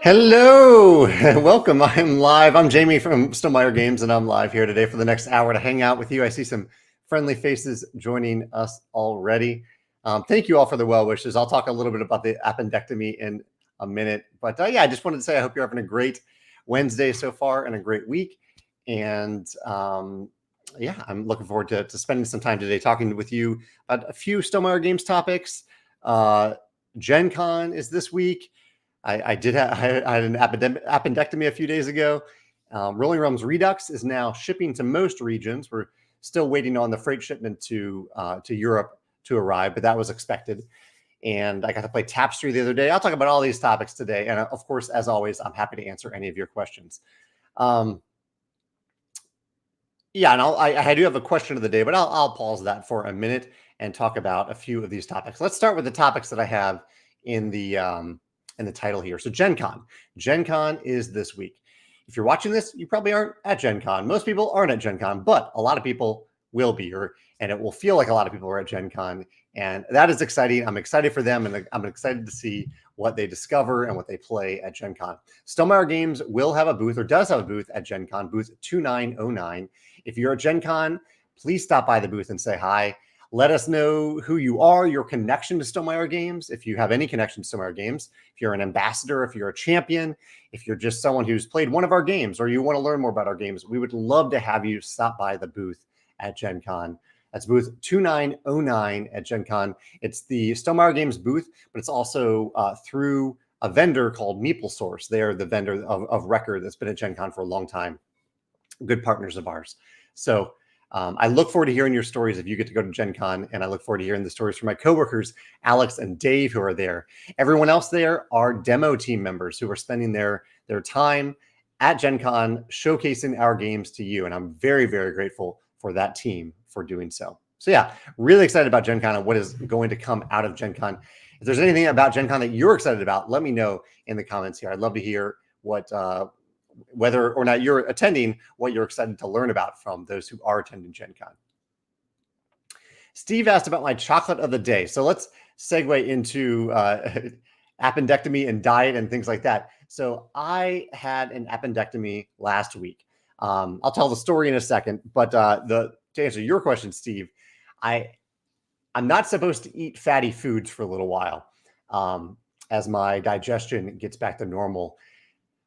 Hello, welcome. I'm live. I'm Jamey from Stonemaier Games, and I'm live here today for the next hour to hang out with you. I see some friendly faces joining us already. Thank you all for the well wishes. I'll talk a little bit about the appendectomy in a minute, but yeah, I just wanted to say I hope you're having a great Wednesday so far and a great week. And yeah, I'm looking forward to spending some time today talking with you about a few Stonemaier Games topics. Gen Con is this week. I had an appendectomy a few days ago. Rolling Realms Redux is now shipping to most regions. We're still waiting on the freight shipment to Europe to arrive, but that was expected. And I got to play Tapestry the other day. I'll talk about all these topics today. And of course, as always, I'm happy to answer any of your questions. Yeah, and I do have a question of the day, but I'll pause that for a minute and talk about a few of these topics. Let's start with the topics that I have in the title here. So Gen Con. Gen Con is this week. If you're watching this, you probably aren't at Gen Con. Most people aren't at Gen Con, but a lot of people will be, and it will feel like a lot of people are at Gen Con. And that is exciting. I'm excited for them, and I'm excited to see what they discover and what they play at Gen Con. Stonemaier Games will have a booth, or does have a booth at Gen Con, booth 2909. If you're at Gen Con, please stop by the booth and say hi. Let us know who you are, your connection to Stonemaier Games, if you have any connection to Stonemaier Games, if you're an ambassador, if you're a champion, if you're just someone who's played one of our games or you want to learn more about our games, we would love to have you stop by the booth at Gen Con. That's booth 2909 at Gen Con. It's the Stonemaier Games booth, but it's also through a vendor called MeepleSource. They are the vendor of record that's been at Gen Con for a long time. Good partners of ours. So I look forward to hearing your stories if you get to go to Gen Con, and I look forward to hearing the stories from my coworkers, Alex and Dave, who are there. Everyone else there are demo team members who are spending their time at Gen Con showcasing our games to you, and I'm very, very grateful for that team for doing so. So yeah, really excited about Gen Con and what is going to come out of Gen Con. If there's anything about Gen Con that you're excited about, let me know in the comments here. I'd love to hear what whether or not you're attending, what you're excited to learn about from those who are attending Gen Con. Steve asked about my chocolate of the day. So let's segue into appendectomy and diet and things like that. So I had an appendectomy last week. I'll tell the story in a second, but to answer your question, Steve, I'm not supposed to eat fatty foods for a little while as my digestion gets back to normal.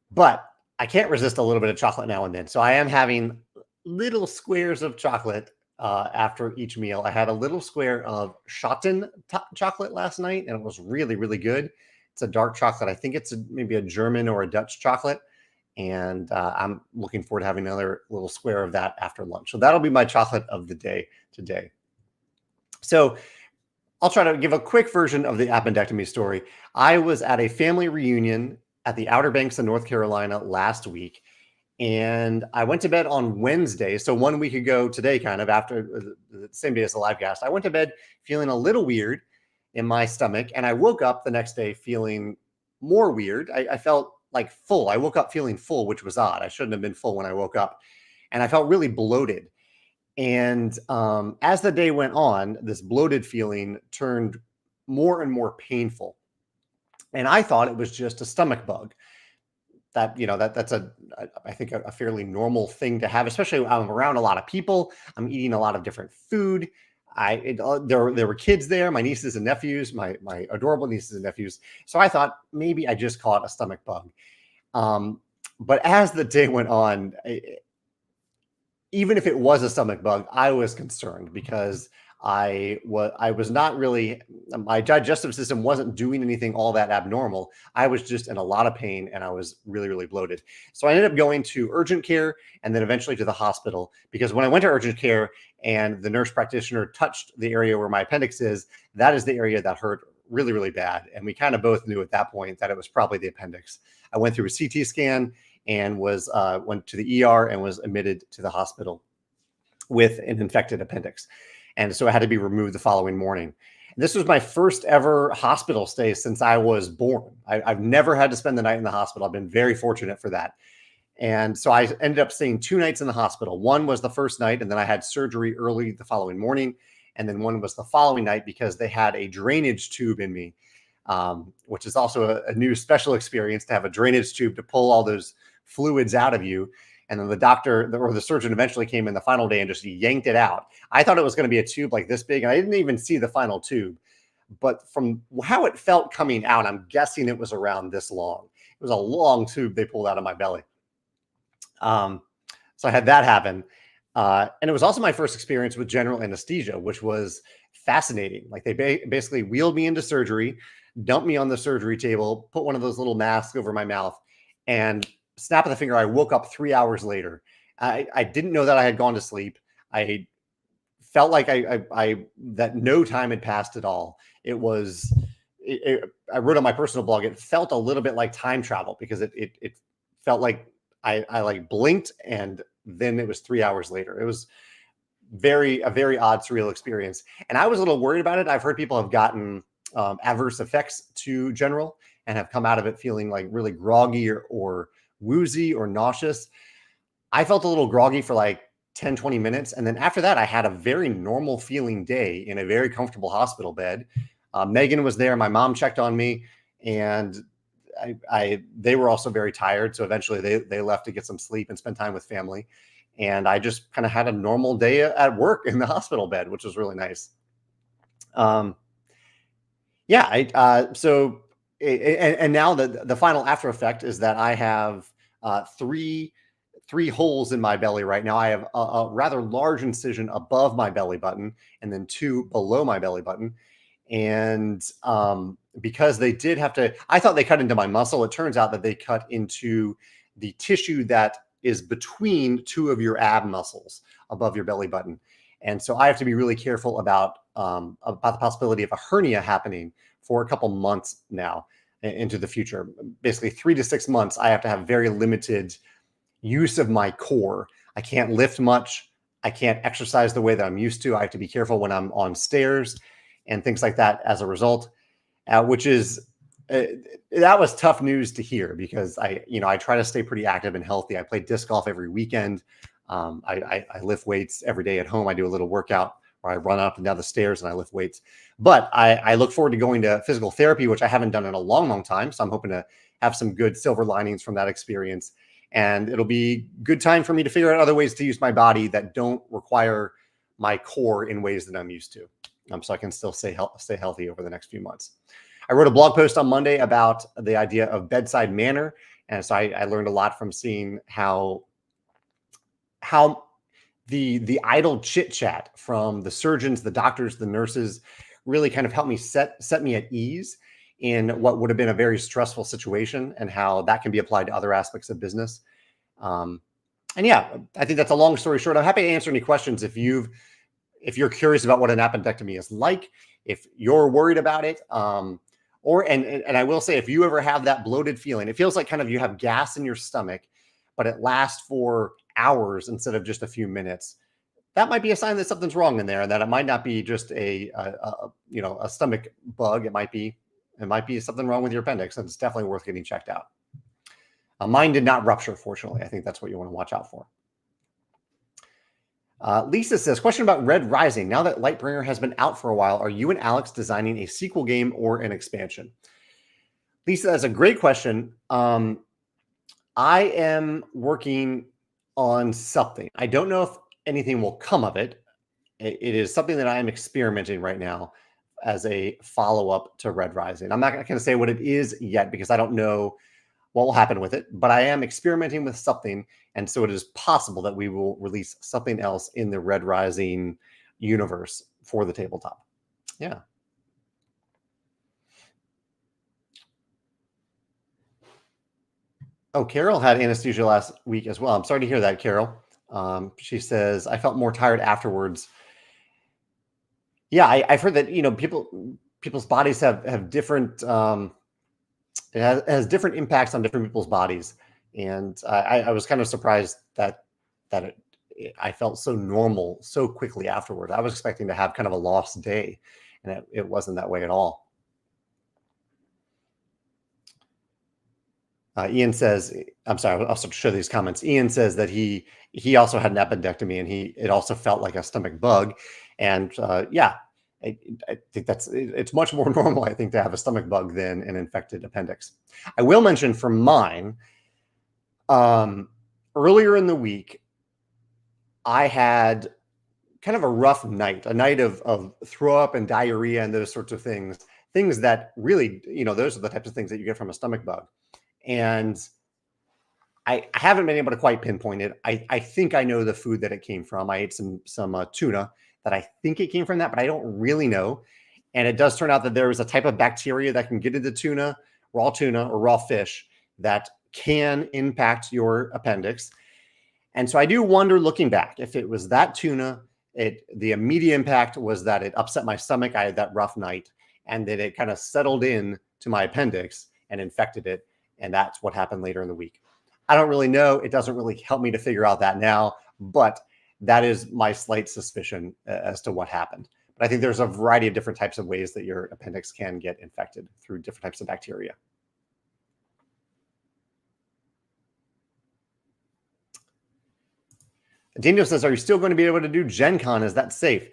But I can't resist a little bit of chocolate now and then. So I am having little squares of chocolate after each meal. I had a little square of Schotten chocolate last night, and it was really, really good. It's a dark chocolate. I think it's maybe a German or a Dutch chocolate. And I'm looking forward to having another little square of that after lunch. So that'll be my chocolate of the day today. So I'll try to give a quick version of the appendectomy story. I was at a family reunion at the Outer Banks of North Carolina last week, and I went to bed on Wednesday. So 1 week ago today, kind of after the same day as the live cast, I went to bed feeling a little weird in my stomach, and I woke up the next day feeling more weird. I felt like full. I woke up feeling full, which was odd. I shouldn't have been full when I woke up, and I felt really bloated. And as the day went on, this bloated feeling turned more and more painful. And I thought it was just a stomach bug. That, that's I think a fairly normal thing to have, especially when I'm around a lot of people. I'm eating a lot of different food. There were kids there, my nieces and nephews, my adorable nieces and nephews. So I thought maybe I just caught a stomach bug. But as the day went on, even if it was a stomach bug, I was concerned because I was not really, my digestive system wasn't doing anything all that abnormal. I was just in a lot of pain, and I was really, really bloated. So I ended up going to urgent care and then eventually to the hospital, because when I went to urgent care and the nurse practitioner touched the area where my appendix is, that is the area that hurt really, really bad. And we kind of both knew at that point that it was probably the appendix. I went through a CT scan and went to the ER and was admitted to the hospital with an infected appendix. And so I had to be removed the following morning. This was my first ever hospital stay since I was born. I've never had to spend the night in the hospital. I've been very fortunate for that. And so I ended up staying 2 nights in the hospital. One was the first night, and then I had surgery early the following morning. And then one was the following night because they had a drainage tube in me which is also a new special experience to have a drainage tube to pull all those fluids out of you. And then the doctor or the surgeon eventually came in the final day and just yanked it out. I thought it was going to be a tube like this big, and I didn't even see the final tube. But from how it felt coming out, I'm guessing it was around this long. It was a long tube they pulled out of my belly. So I had that happen. And it was also my first experience with general anesthesia, which was fascinating. Like they basically wheeled me into surgery, dumped me on the surgery table, put one of those little masks over my mouth, and snap of the finger, I woke up 3 hours later. I didn't know that I had gone to sleep. I felt like that no time had passed at all. It was, I wrote on my personal blog, it felt a little bit like time travel because it felt like I like blinked and then it was 3 hours later. It was a very odd, surreal experience. And I was a little worried about it. I've heard people have gotten adverse effects to general and have come out of it feeling like really groggy or woozy or nauseous. I felt a little groggy for like 10, 20 minutes. And then after that, I had a very normal feeling day in a very comfortable hospital bed. Megan was there. My mom checked on me, and they were also very tired. So eventually they left to get some sleep and spend time with family. And I just kind of had a normal day at work in the hospital bed, which was really nice. And now the final after effect is that I have three holes in my belly right now. I have a rather large incision above my belly button and then 2 below my belly button. And because they did have to, I thought they cut into my muscle. It turns out that they cut into the tissue that is between 2 of your ab muscles above your belly button. And so I have to be really careful about the possibility of a hernia happening for a couple months now into the future. Basically 3 to 6 months, I have to have very limited use of my core. I can't lift much. I can't exercise the way that I'm used to. I have to be careful when I'm on stairs and things like that as a result, which is, that was tough news to hear because I try to stay pretty active and healthy. I play disc golf every weekend. I lift weights every day at home. I do a little workout where I run up and down the stairs and I lift weights. But I look forward to going to physical therapy, which I haven't done in a long time. So I'm hoping to have some good silver linings from that experience. And it'll be good time for me to figure out other ways to use my body that don't require my core in ways that I'm used to. So I can still stay healthy over the next few months. I wrote a blog post on Monday about the idea of bedside manner. And so I learned a lot from seeing how the idle chit chat from the surgeons, the doctors, the nurses really kind of helped me set me at ease in what would have been a very stressful situation and how that can be applied to other aspects of business. And yeah, I think that's a long story short. I'm happy to answer any questions if you're curious about what an appendectomy is like, if you're worried about it, and I will say, if you ever have that bloated feeling, it feels like kind of you have gas in your stomach, but it lasts for hours instead of just a few minutes. That might be a sign that something's wrong in there, and that it might not be just a stomach bug. It might be something wrong with your appendix, and it's definitely worth getting checked out. Mine did not rupture, fortunately. I think that's what you want to watch out for. Lisa says, question about Red Rising. Now that Lightbringer has been out for a while, are you and Alex designing a sequel game or an expansion? Lisa, that's a great question. I am working on something. I don't know if anything will come of it. It is something that I am experimenting right now as a follow-up to Red Rising. I'm not going to say what it is yet because I don't know what will happen with it, but I am experimenting with something. And so it is possible that we will release something else in the Red Rising universe for the tabletop. Yeah. Oh, Carol had anesthesia last week as well. I'm sorry to hear that, Carol. She says, I felt more tired afterwards. Yeah, I've heard that, people's bodies have different, it has different impacts on different people's bodies. And I was kind of surprised that I felt so normal so quickly afterward. I was expecting to have kind of a lost day, and it wasn't that way at all. Ian says, I'm sorry, I'll also show these comments. Ian says that he also had an appendectomy, and it also felt like a stomach bug. And yeah, I think it's much more normal, I think, to have a stomach bug than an infected appendix. I will mention for mine, earlier in the week, I had kind of a rough night, a night of throw up and diarrhea and those sorts of things that really, those are the types of things that you get from a stomach bug. And I haven't been able to quite pinpoint it. I think I know the food that it came from. I ate some tuna that I think it came from that, but I don't really know. And it does turn out that there is a type of bacteria that can get into tuna or raw fish that can impact your appendix. And so I do wonder, looking back, if it was that tuna, the immediate impact was that it upset my stomach. I had that rough night, and then it kind of settled in to my appendix and infected it. And that's what happened later in the week. I don't really know. It doesn't really help me to figure out that now, but that is my slight suspicion as to what happened. But I think there's a variety of different types of ways that your appendix can get infected through different types of bacteria. Daniel says, are you still going to be able to do Gen Con? Is that safe?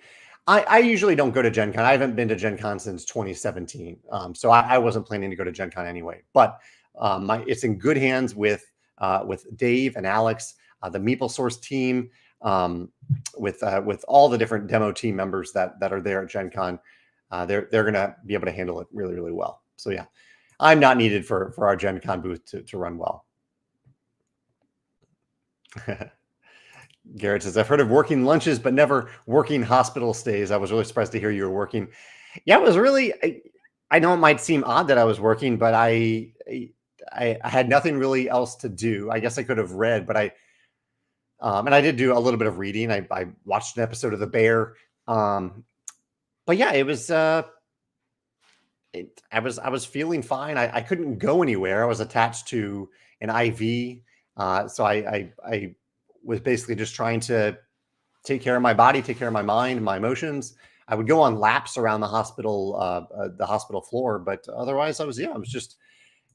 I usually don't go to Gen Con. I haven't been to Gen Con since 2017. So I wasn't planning to go to Gen Con anyway. But it's in good hands with Dave and Alex, the MeepleSource team, with all the different demo team members that are there at Gen Con. They're going to be able to handle it really, really well. So yeah, I'm not needed for our Gen Con booth to run well. Garrett says, I've heard of working lunches, but never working hospital stays. I was really surprised to hear you were working. Yeah, it was really, I know it might seem odd that I was working, but I had nothing really else to do. I guess I could have read, but and I did do a little bit of reading. I watched an episode of The Bear. But yeah, it was, I was feeling fine. I couldn't go anywhere. I was attached to an IV. So I was basically just trying to take care of my body, take care of my mind, my emotions. I would go on laps around the hospital floor, but otherwise it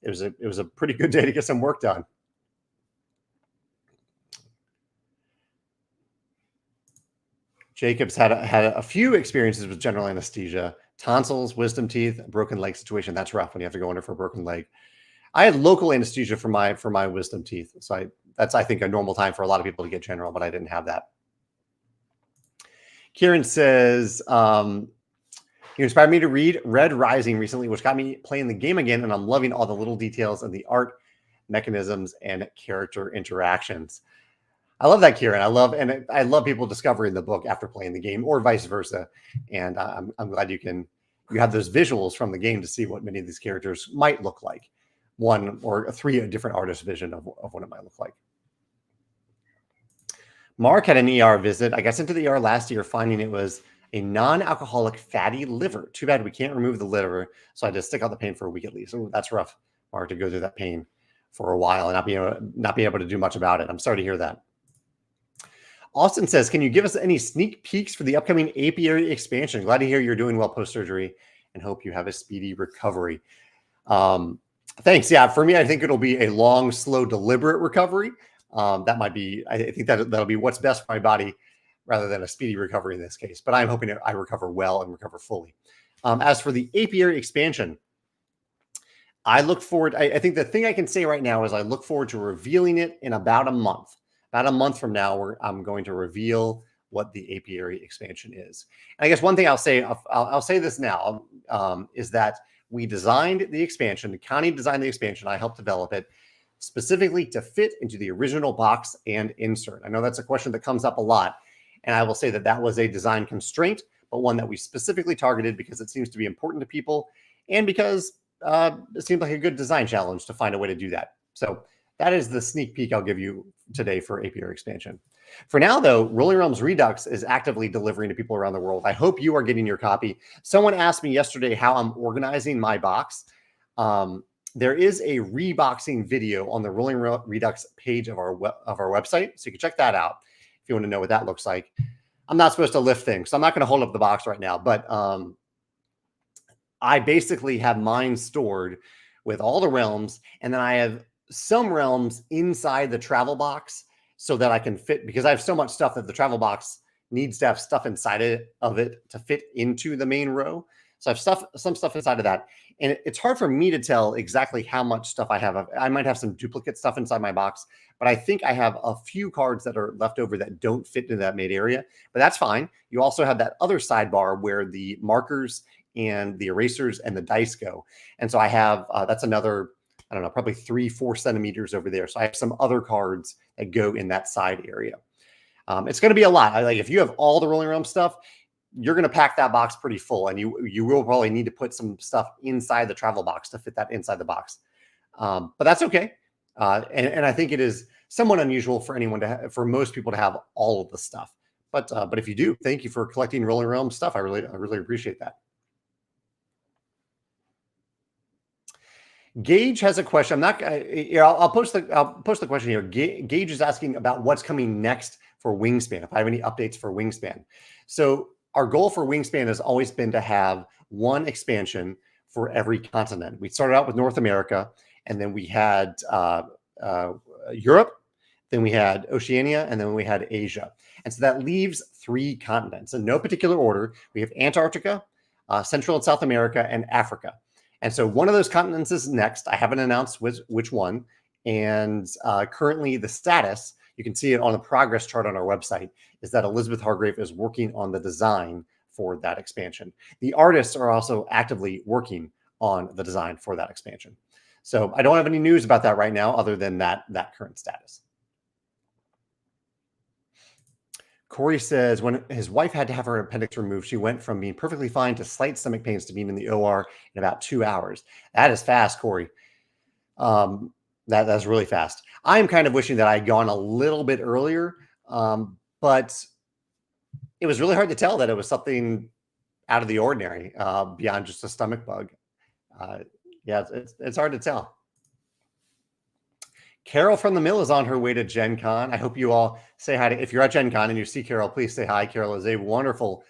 was a pretty good day to get some work done. Jacob's had a few experiences with general anesthesia, tonsils, wisdom teeth, broken leg situation. That's rough when you have to go under for a broken leg. I had local anesthesia for my wisdom teeth. So that's, I think, a normal time for a lot of people to get general, but I didn't have that. Kieran says, you inspired me to read Red Rising recently, which got me playing the game again, and I'm loving all the little details and the art, mechanisms, and character interactions. I love that, Kieran. I love people discovering the book after playing the game, or vice versa. And I'm glad you have those visuals from the game to see what many of these characters might look like. One or three different artists' vision of what it might look like. Mark had an ER visit. I got sent to the ER last year, finding it was a non-alcoholic fatty liver. Too bad we can't remove the liver, so I had to stick out the pain for a week at least. So that's rough, Mark, to go through that pain for a while and not be able to do much about it. I'm sorry to hear that. Austin says, can you give us any sneak peeks for the upcoming apiary expansion? Glad to hear you're doing well post-surgery and hope you have a speedy recovery. Thanks. Yeah, for me, I think it'll be a long, slow, deliberate recovery. That might be, I think that'll be what's best for my body rather than a speedy recovery in this case. But I'm hoping I recover well and recover fully. As for the apiary expansion, I look forward, I think the thing I can say right now is I look forward to revealing it in about a month. About a month from now, I'm going to reveal what the apiary expansion is. And I guess one thing I'll say this now, is that we designed the expansion. The county designed the expansion. I helped develop it specifically to fit into the original box and insert. I know that's a question that comes up a lot. And I will say that was a design constraint, but one that we specifically targeted because it seems to be important to people and because it seems like a good design challenge to find a way to do that. So that is the sneak peek I'll give you today for apiary expansion. For now, though, Rolling Realms Redux is actively delivering to people around the world. I hope you are getting your copy. Someone asked me yesterday how I'm organizing my box. There is a reboxing video on the Rolling Redux page of our website, so you can check that out if you want to know what that looks like. I'm not supposed to lift things, so I'm not going to hold up the box right now, but I basically have mine stored with all the realms, and then I have some realms inside the travel box so that I can fit, because I have so much stuff that the travel box needs to have stuff inside of it to fit into the main row. So I have some stuff inside of that. And it's hard for me to tell exactly how much stuff I have. I might have some duplicate stuff inside my box, but I think I have a few cards that are left over that don't fit into that main area, but that's fine. You also have that other sidebar where the markers and the erasers and the dice go. And so I have, that's another, I don't know, probably 3-4 centimeters over there. So I have some other cards that go in that side area. It's going to be a lot. Like if you have all the Rolling Realm stuff, you're going to pack that box pretty full, and you will probably need to put some stuff inside the travel box to fit that inside the box. But that's okay. And I think it is somewhat unusual for anyone to for most people to have all of the stuff. But if you do, thank you for collecting Rolling Realm stuff. I really appreciate that. Gage has a question. I'm not. I'll post the question here. Gage is asking about what's coming next for Wingspan. If I have any updates for Wingspan. So our goal for Wingspan has always been to have one expansion for every continent. We started out with North America, and then we had Europe, then we had Oceania, and then we had Asia. And so that leaves 3 continents in no particular order. We have Antarctica, Central and South America, and Africa. And so one of those continents is next. I haven't announced which one. And currently the status, you can see it on the progress chart on our website, is that Elizabeth Hargrave is working on the design for that expansion. The artists are also actively working on the design for that expansion. So I don't have any news about that right now other than that current status. Corey says when his wife had to have her appendix removed, she went from being perfectly fine to slight stomach pains to being in the OR in about 2 hours. That is fast, Corey. That's really fast. I'm kind of wishing that I had gone a little bit earlier, but it was really hard to tell that it was something out of the ordinary beyond just a stomach bug. Yeah, it's hard to tell. Carol from the Mill is on her way to Gen Con. I hope you all say hi to, if you're at Gen Con and you see Carol, please say hi. Carol is a wonderful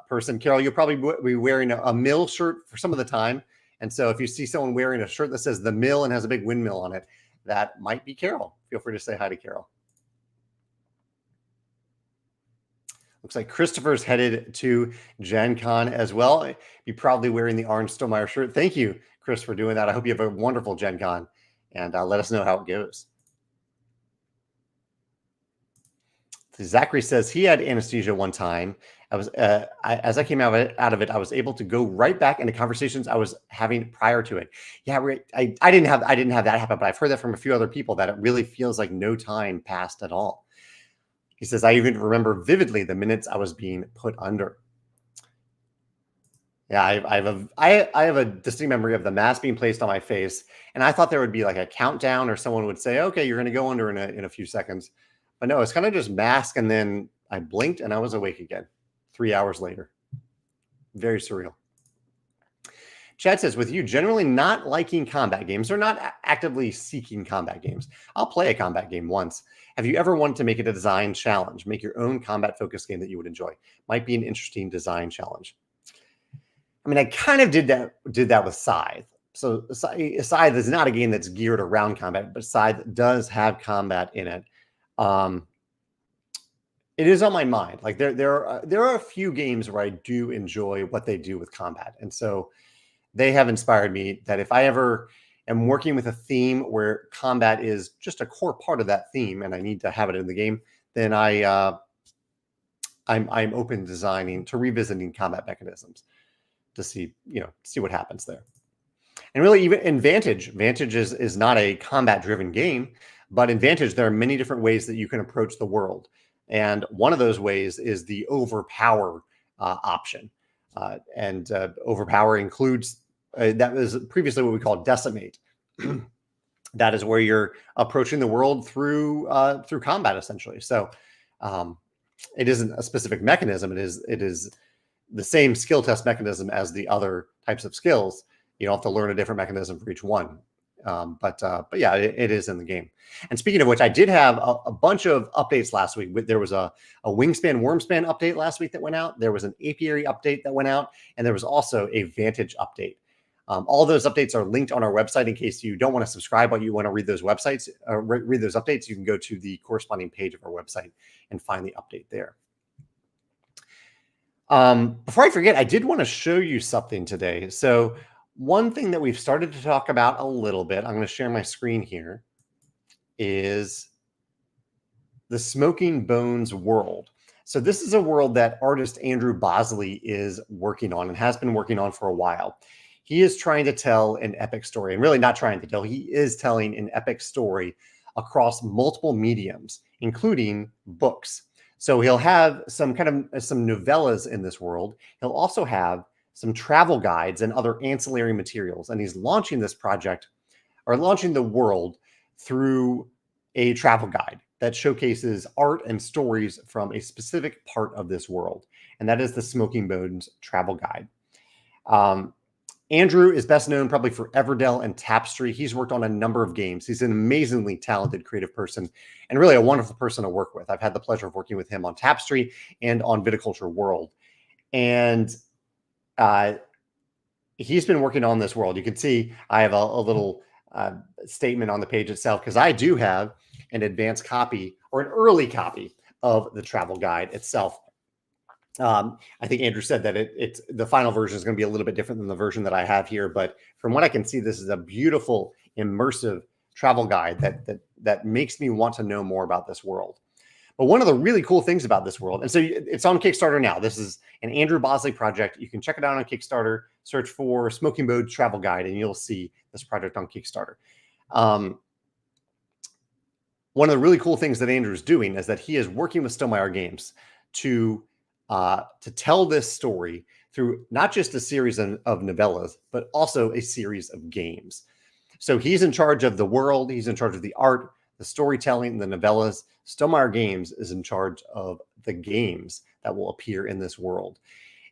person. Carol, you'll probably be wearing a Mill shirt for some of the time. And so if you see someone wearing a shirt that says the Mill and has a big windmill on it, that might be Carol. Feel free to say hi to Carol. Looks like Christopher's headed to Gen Con as well. You're probably wearing the orange Stonemaier shirt. Thank you, Chris, for doing that. I hope you have a wonderful Gen Con. And let us know how it goes. Zachary says he had anesthesia one time. As I came out of it, I was able to go right back into conversations I was having prior to it. Yeah, I didn't have that happen, but I've heard that from a few other people that it really feels like no time passed at all. He says I even remember vividly the minutes I was being put under. Yeah, I have a distinct memory of the mask being placed on my face, and I thought there would be like a countdown, or someone would say, "Okay, you're going to go under in a few seconds." But no, it's kind of just mask, and then I blinked and I was awake again 3 hours later. Very surreal. Chad says, with you generally not liking combat games or not actively seeking combat games, I'll play a combat game once. Have you ever wanted to make it a design challenge? Make your own combat-focused game that you would enjoy. Might be an interesting design challenge. I mean, I kind of did that with Scythe. So Scythe is not a game that's geared around combat, but Scythe does have combat in it. It is on my mind. Like there are a few games where I do enjoy what they do with combat, and so they have inspired me that if I ever am working with a theme where combat is just a core part of that theme, and I need to have it in the game, then I'm open to revisiting combat mechanisms to see what happens there. And really, even in Vantage is not a combat-driven game, but in Vantage, there are many different ways that you can approach the world. And one of those ways is the overpower option. And overpower includes, that was previously what we called decimate. That is where you're approaching the world through combat, essentially. So it isn't a specific mechanism. It is the same skill test mechanism as the other types of skills. You don't have to learn a different mechanism for each one. But yeah, it is in the game. And speaking of which, I did have a bunch of updates last week. There was a Wingspan Wormspan update last week that went out. There was an Apiary update that went out, and there was also a Vantage update. All those updates are linked on our website in case you don't want to subscribe, but you want to read those websites, read those updates. You can go to the corresponding page of our website and find the update there. Before I forget, I did want to show you something today. So one thing that we've started to talk about a little bit, I'm going to share my screen here, is the Smoking Bones world. So this is a world that artist Andrew Bosley is working on and has been working on for a while. He is trying to tell an epic story, and really not trying to tell, he is telling an epic story across multiple mediums, including books. So he'll have some novellas in this world. He'll also have some travel guides and other ancillary materials. And he's launching this project, or launching the world, through a travel guide that showcases art and stories from a specific part of this world. And that is the Smoking Bones travel guide. Andrew is best known probably for Everdell and Tapestry. He's worked on a number of games. He's an amazingly talented creative person and really a wonderful person to work with. I've had the pleasure of working with him on Tapestry and on Viticulture World. And he's been working on this world. You can see I have a little statement on the page itself, because I do have an advanced copy or an early copy of the travel guide itself. I think Andrew said that it's the final version is going to be a little bit different than the version that I have here, but from what I can see, this is a beautiful, immersive travel guide that makes me want to know more about this world. But one of the really cool things about this world, and so it's on Kickstarter now. This is an Andrew Bosley project. You can check it out on Kickstarter. Search for Smoking Bones Travel Guide, and you'll see this project on Kickstarter. One of the really cool things that Andrew is doing is that he is working with Stonemaier Games to tell this story through not just a series of novellas, but also a series of games. So he's in charge of the world. He's in charge of the art, the storytelling, the novellas. Stonemaier Games is in charge of the games that will appear in this world.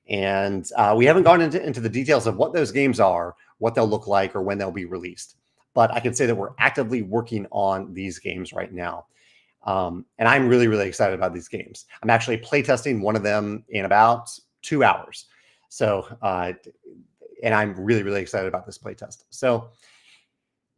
And we haven't gone into the details of what those games are, what they'll look like, or when they'll be released. But I can say that we're actively working on these games right now. And I'm really, really excited about these games. I'm actually playtesting one of them in about 2 hours. So, and I'm really, really excited about this playtest. So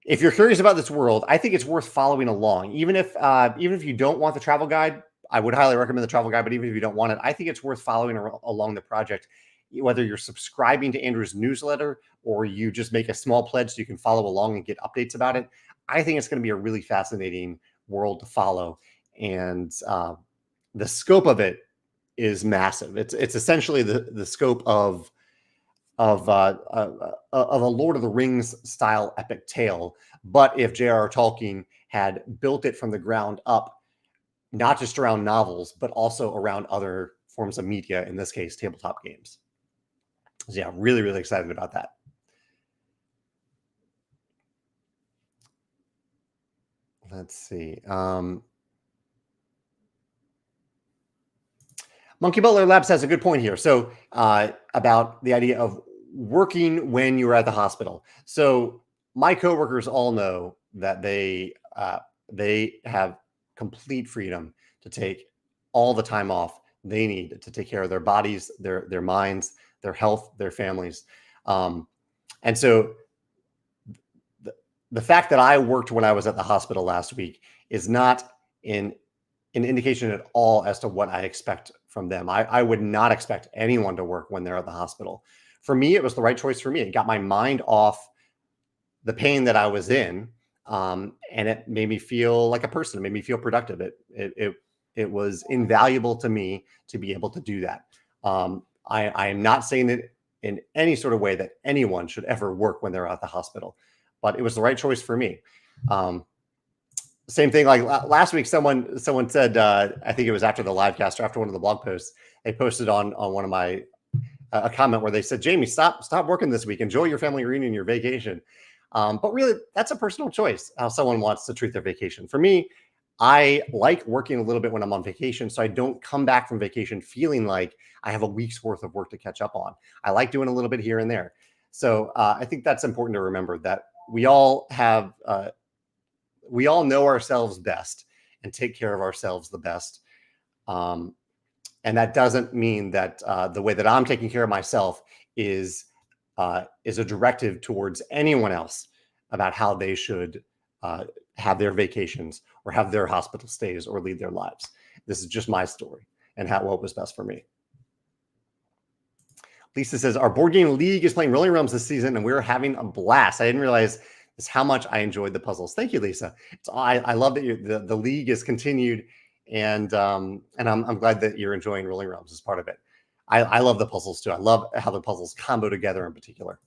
if you're curious about this world, I think it's worth following along. Even if you don't want the travel guide, I would highly recommend the travel guide, but even if you don't want it, I think it's worth following along the project, whether you're subscribing to Andrew's newsletter or you just make a small pledge so you can follow along and get updates about it. I think it's going to be a really fascinating world to follow. And the scope of it is massive. It's essentially the scope of a Lord of the Rings style epic tale. But if J.R.R. Tolkien had built it from the ground up, not just around novels, but also around other forms of media, in this case, tabletop games. So yeah, really, really excited about that. Let's see. Monkey Butler Labs has a good point here. So about the idea of working when you're at the hospital. So my coworkers all know that they have complete freedom to take all the time off they need to take care of their bodies, their minds, their health, their families. And so the fact that I worked when I was at the hospital last week is not an indication at all as to what I expect from them. I would not expect anyone to work when they're at the hospital. For me, it was the right choice for me. It got my mind off the pain that I was in, and it made me feel like a person. It made me feel productive. It was invaluable to me to be able to do that. I am not saying that in any sort of way that anyone should ever work when they're at the hospital, but it was the right choice for me. Same thing, like last week, someone said, I think it was after the livecast or after one of the blog posts, they posted on one of my a comment where they said, Jamey, stop working this week. Enjoy your family reunion, your vacation. But really, that's a personal choice, how someone wants to treat their vacation. For me, I like working a little bit when I'm on vacation, so I don't come back from vacation feeling like I have a week's worth of work to catch up on. I like doing a little bit here and there. So I think that's important to remember, that we all know ourselves best and take care of ourselves the best. And that doesn't mean that the way that I'm taking care of myself is a directive towards anyone else about how they should have their vacations or have their hospital stays or lead their lives. This is just my story and what was best for me. Lisa says, our board game league is playing Rolling Realms this season, and we're having a blast. I didn't realize this how much I enjoyed the puzzles. Thank you, Lisa. I love that the league is continued, and I'm glad that you're enjoying Rolling Realms as part of it. I love the puzzles too. I love how the puzzles combo together in particular.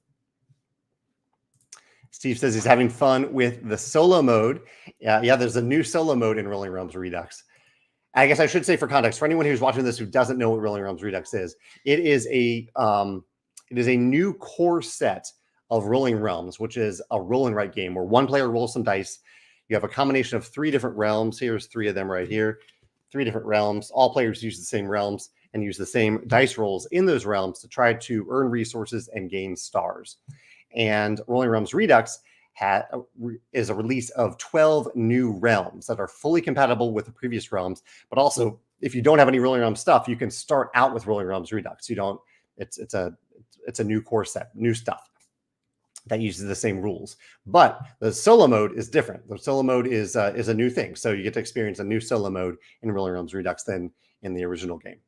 Steve says he's having fun with the solo mode. Yeah, there's a new solo mode in Rolling Realms Redux. I guess I should say, for context, for anyone who's watching this who doesn't know what Rolling Realms Redux is, it is a new core set of Rolling Realms, which is a roll and write game where one player rolls some dice. You have a combination of 3 different realms. Here's 3 of them right here. 3 different realms. All players use the same realms and use the same dice rolls in those realms to try to earn resources and gain stars. And Rolling Realms Redux is a release of 12 new realms that are fully compatible with the previous realms. But also, if you don't have any Rolling Realms stuff, you can start out with Rolling Realms Redux. It's a new core set, new stuff that uses the same rules. But the solo mode is different. The solo mode is a new thing. So you get to experience a new solo mode in Rolling Realms Redux than in the original game.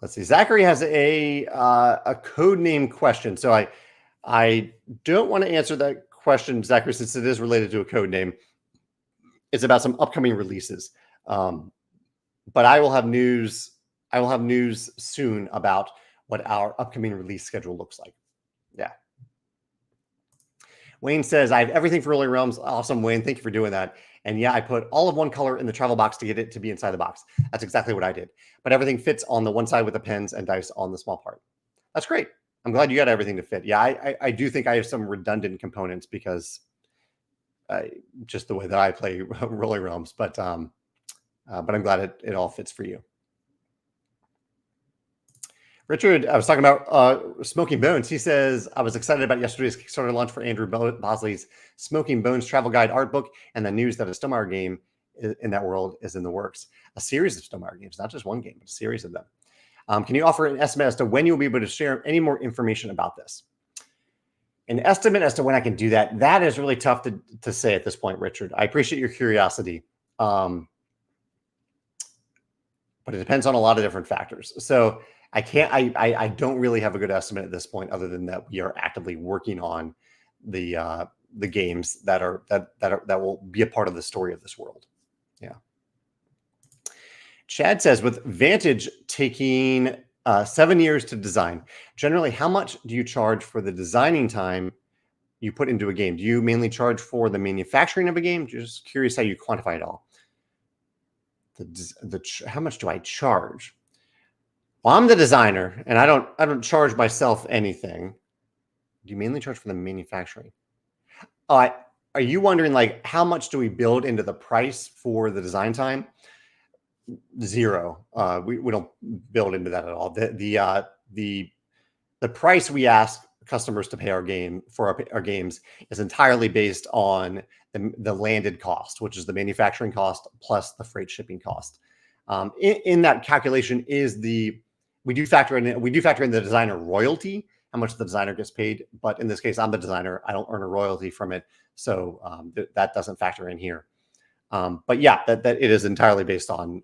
Let's see. Zachary has a code name question. So I don't want to answer that question, Zachary, since it is related to a code name. It's about some upcoming releases. But I will have news. I will have news soon about what our upcoming release schedule looks like. Yeah. Wayne says, I have everything for Rolling Realms. Awesome, Wayne. Thank you for doing that. And yeah, I put all of one color in the travel box to get it to be inside the box. That's exactly what I did. But everything fits on the one side with the pens and dice on the small part. That's great. I'm glad you got everything to fit. Yeah, I do think I have some redundant components because just the way that I play Rolling Realms. But I'm glad it all fits for you. Richard, I was talking about Smoking Bones. He says, I was excited about yesterday's Kickstarter launch for Andrew Bosley's Smoking Bones Travel Guide art book and the news that a Stonemaier game in that world is in the works. A series of Stonemaier games, not just one game, but a series of them. Can you offer an estimate as to when you'll be able to share any more information about this? An estimate as to when I can do that, that is really tough to say at this point, Richard. I appreciate your curiosity. But it depends on a lot of different factors. So I don't really have a good estimate at this point, other than that we are actively working on the games that will be a part of the story of this world. Yeah. Chad says, with Vantage taking 7 years to design, generally, how much do you charge for the designing time you put into a game? Do you mainly charge for the manufacturing of a game? Just curious how you quantify it all. How much do I charge? Well, I'm the designer, and I don't charge myself anything. Do you mainly charge for the manufacturing? Are you wondering, like, how much do we build into the price for the design time? 0. We don't build into that at all. The price we ask customers to pay our games is entirely based on the landed cost, which is the manufacturing cost plus the freight shipping cost. In that calculation is we do factor in the designer royalty, how much the designer gets paid. But in this case, I'm the designer. I don't earn a royalty from it, so that doesn't factor in here. But yeah, that it is entirely based on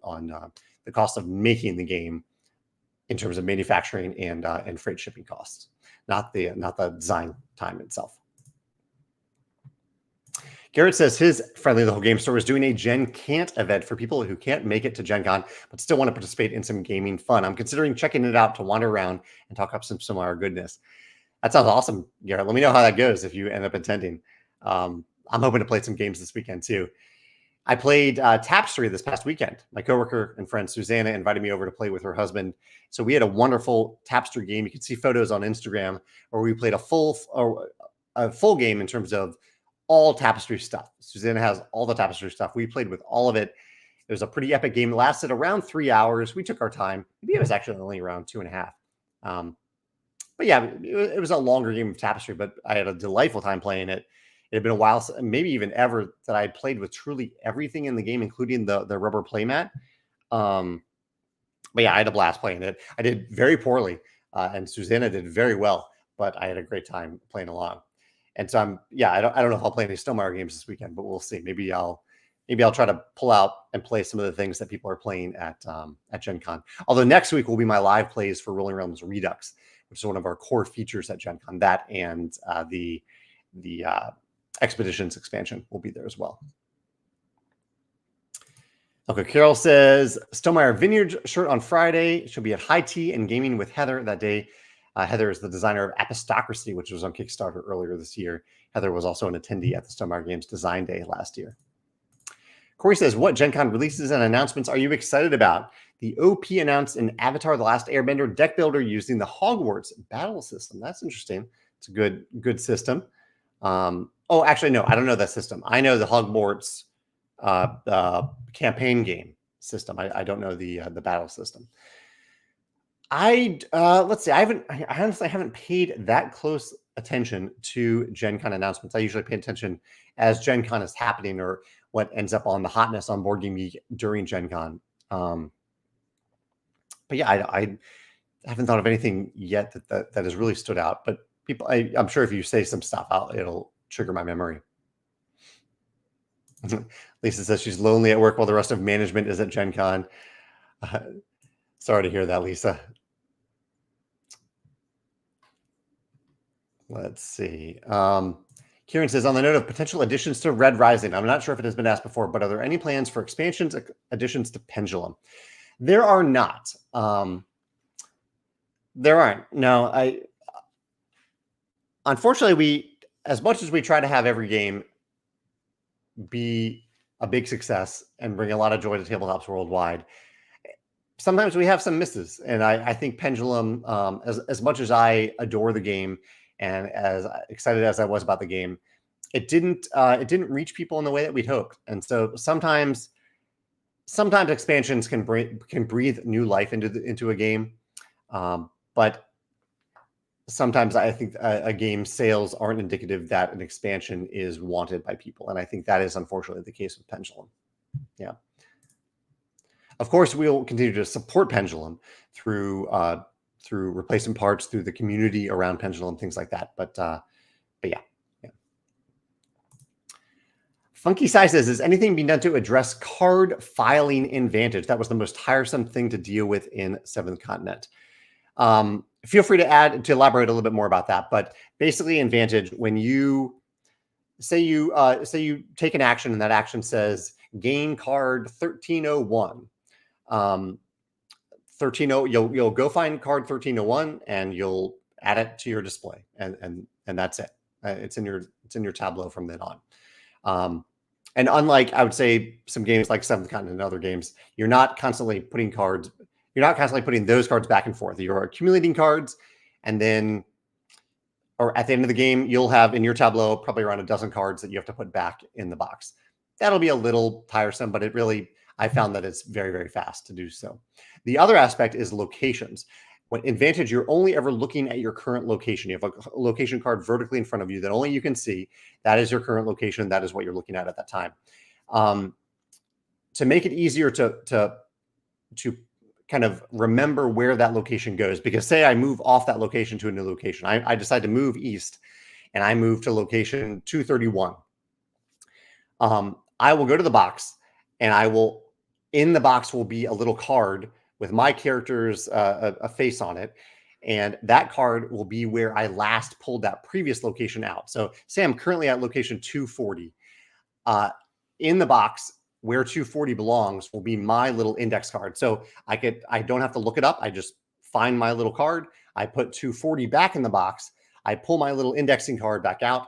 the cost of making the game in terms of manufacturing and freight shipping costs, not the design time itself. Garrett says his Friendly the Whole Game Store is doing a Gen Can't event for people who can't make it to Gen Con but still want to participate in some gaming fun. I'm considering checking it out to wander around and talk up some Stonemaier goodness. That sounds awesome, Garrett. Let me know how that goes if you end up attending. I'm hoping to play some games this weekend too. I played Tapestry this past weekend. My coworker and friend Susanna invited me over to play with her husband. So we had a wonderful Tapestry game. You can see photos on Instagram where we played a full game in terms of all Tapestry stuff. Susanna has all the Tapestry stuff. We played with all of it. It was a pretty epic game. It lasted around 3 hours. We took our time. Maybe it was actually only around 2.5. But yeah, it was a longer game of Tapestry, but I had a delightful time playing it. It had been a while, maybe even ever, that I had played with truly everything in the game, including the rubber playmat. But yeah, I had a blast playing it. I did very poorly, and Susanna did very well, but I had a great time playing along. And so I don't know if I'll play any Stonemaier games this weekend, but we'll see. Maybe I'll maybe I'll try to pull out and play some of the things that people are playing at Gen Con. Although next week will be my live plays for Rolling Realms Redux, which is one of our core features at Gen Con. That and the Expeditions expansion will be there as well. Okay, Carol says, Stonemaier Vineyard shirt on Friday. She'll be at High Tea and Gaming with Heather that day. Heather is the designer of Appendectomy, which was on Kickstarter earlier this year. Heather was also an attendee at the Stonemaier Games Design Day last year. Corey says, what Gen Con releases and announcements are you excited about? The OP announced an Avatar: The Last Airbender deck builder using the Hogwarts battle system. That's interesting. It's a good system. Oh, actually, no, I don't know that system. I know the Hogwarts campaign game system. I don't know the battle system. Let's see. I honestly haven't paid that close attention to Gen Con announcements. I usually pay attention as Gen Con is happening or what ends up on the hotness on Board Game Geek during Gen Con. But yeah, I haven't thought of anything yet that has really stood out. But people, I'm sure if you say some stuff, it'll trigger my memory. Lisa says she's lonely at work while the rest of management is at Gen Con. Sorry to hear that, Lisa. Let's see. Kieran says, on the note of potential additions to Red Rising, I'm not sure if it has been asked before, but are there any plans for expansions, additions to Pendulum? There are not. There aren't. No, unfortunately, as much as we try to have every game be a big success and bring a lot of joy to tabletops worldwide, sometimes we have some misses. And I think Pendulum, as much as I adore the game and as excited as I was about the game, it didn't reach people in the way that we'd hoped. And so sometimes expansions can breathe new life into a game, but sometimes I think a game's sales aren't indicative that an expansion is wanted by people, and I think that is unfortunately the case with Pendulum. Yeah. Of course, we'll continue to support Pendulum through replacement parts, through the community around Pendulum, things like that. But yeah. Funky Sai says, is anything being done to address card filing in Vantage? That was the most tiresome thing to deal with in Seventh Continent. Feel free to elaborate a little bit more about that. But basically in Vantage, when you say you take an action and that action says gain card 1301, 130, you'll go find card 1301 and you'll add it to your display, and that's it. It's in your tableau from then on. And unlike, I would say, some games like Seventh Continent and other games, you're not constantly putting those cards back and forth. You're accumulating cards, and then, or at the end of the game, you'll have in your tableau probably around a dozen cards that you have to put back in the box. That'll be a little tiresome, but I found that it's very, very fast to do so. The other aspect is locations. In Vantage, you're only ever looking at your current location. You have a location card vertically in front of you that only you can see. That is your current location. That is what you're looking at that time. To make it easier to kind of remember where that location goes, because say I move off that location to a new location. I decide to move east, and I move to location 231. I will go to the box, and in the box will be a little card with my character's a face on it. And that card will be where I last pulled that previous location out. So say I'm currently at location 240. In the box where 240 belongs will be my little index card. So I don't have to look it up. I just find my little card. I put 240 back in the box. I pull my little indexing card back out.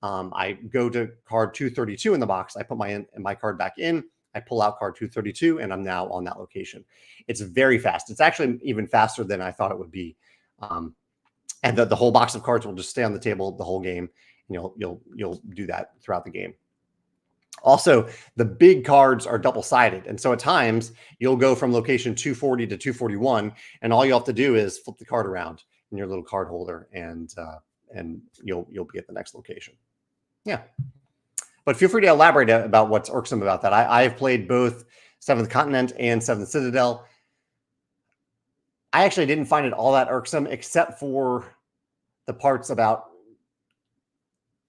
I go to card 232 in the box. I put my card back in. I pull out card 232, and I'm now on that location. It's very fast. It's actually even faster than I thought it would be. And the whole box of cards will just stay on the table the whole game, and you'll do that throughout the game. Also, the big cards are double-sided, and so at times you'll go from location 240 to 241, and all you have to do is flip the card around in your little card holder, and you'll be at the next location. Yeah. But feel free to elaborate about what's irksome about that. I've played both Seventh Continent and Seventh Citadel. I actually didn't find it all that irksome, except for the parts about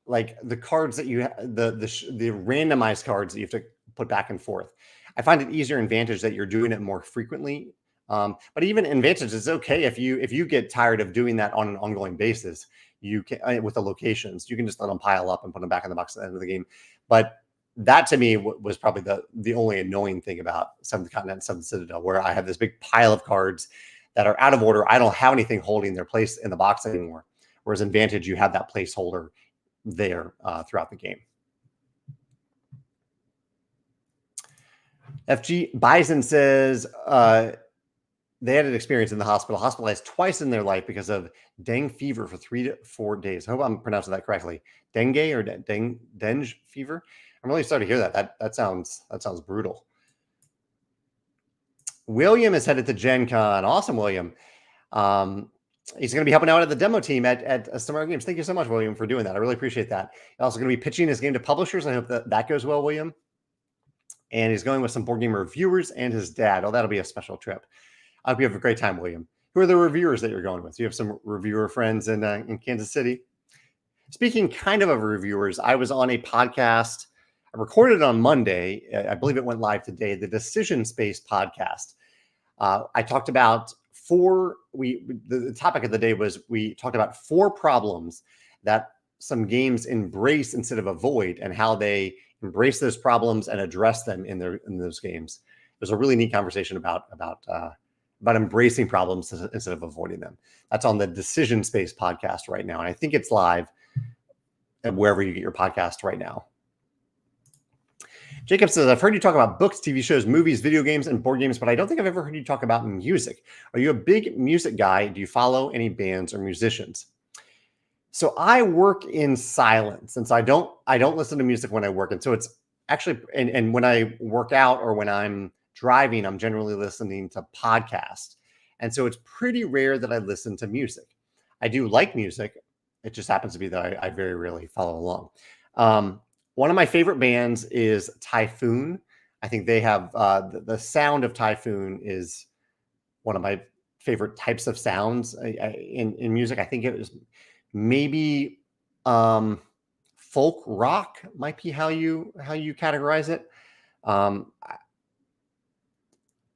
like the cards that you the randomized cards that you have to put back and forth. I find it easier in Vantage that you're doing it more frequently. But even in Vantage, it's okay if you get tired of doing that on an ongoing basis. You can, with the locations, you can just let them pile up and put them back in the box at the end of the game. But that to me was probably the only annoying thing about Seventh Continent, Seventh Citadel, where I have this big pile of cards that are out of order. I don't have anything holding their place in the box anymore. Whereas in Vantage, you have that placeholder there throughout the game. FG Bison says they had an experience in the hospital, hospitalized twice in their life because of dengue fever for 3 to 4 days. I hope I'm pronouncing that correctly. Dengue or dengue fever. I'm really sorry to hear that. That sounds brutal. William is headed to Gen Con. Awesome, William. He's going to be helping out at the demo team at Stonemaier Games. Thank you so much, William, for doing that. I really appreciate that. He's also going to be pitching his game to publishers. I hope that goes well, William. And he's going with some board game reviewers and his dad. Oh, that'll be a special trip. I hope you have a great time, William. Who are the reviewers that you're going with? You have some reviewer friends in Kansas City. Speaking kind of reviewers, I was on a podcast. I recorded it on Monday. I believe it went live today. The Decision Space podcast. I talked about the topic of the day was we talked about 4 problems that some games embrace instead of avoid, and how they embrace those problems and address them in those games. It was a really neat conversation about embracing problems instead of avoiding them. That's on the Decision Space podcast right now, and I think it's live at wherever you get your podcast right now. Jacob says, I've heard you talk about books, TV shows, movies, video games, and board games, but I don't think I've ever heard you talk about music. Are you a big music guy? Do you follow any bands or musicians? So I work in silence, and so I don't listen to music when I work. And so it's actually, and when I work out or when I'm driving, I'm generally listening to podcasts. And so it's pretty rare that I listen to music. I do like music. It just happens to be that I very rarely follow along. One of my favorite bands is Typhoon. I think they have the sound of Typhoon is one of my favorite types of sounds in music. I think it was maybe folk rock might be how you categorize it.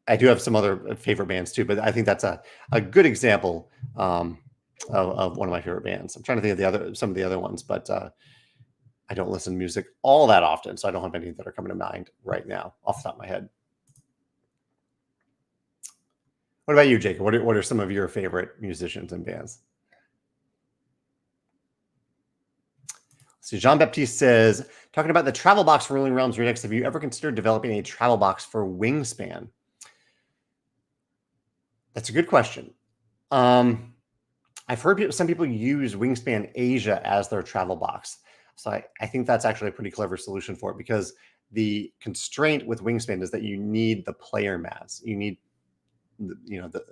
I do have some other favorite bands too, but I think that's a good example of one of my favorite bands. I'm trying to think of some of the other ones, but I don't listen to music all that often, so I don't have any that are coming to mind right now off the top of my head. What about you, Jacob? What are some of your favorite musicians and bands? So Jean-Baptiste says, talking about the travel box for Rolling Realms Redux, have you ever considered developing a travel box for Wingspan? That's a good question. I've heard some people use Wingspan Asia as their travel box. So I think that's actually a pretty clever solution for it, because the constraint with Wingspan is that you need the player mats. You need,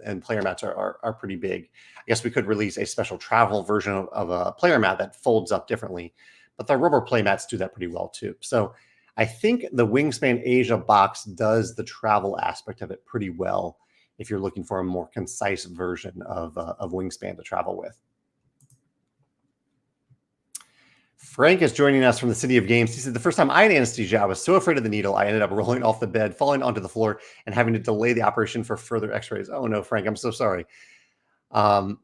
and player mats are pretty big. I guess we could release a special travel version of a player mat that folds up differently, but the rubber play mats do that pretty well too. So I think the Wingspan Asia box does the travel aspect of it pretty well if you're looking for a more concise version of Wingspan to travel with. Frank is joining us from the City of Games. He said, the first time I had anesthesia, I was so afraid of the needle, I ended up rolling off the bed, falling onto the floor, and having to delay the operation for further x-rays. Oh no, Frank, I'm so sorry. Yeah,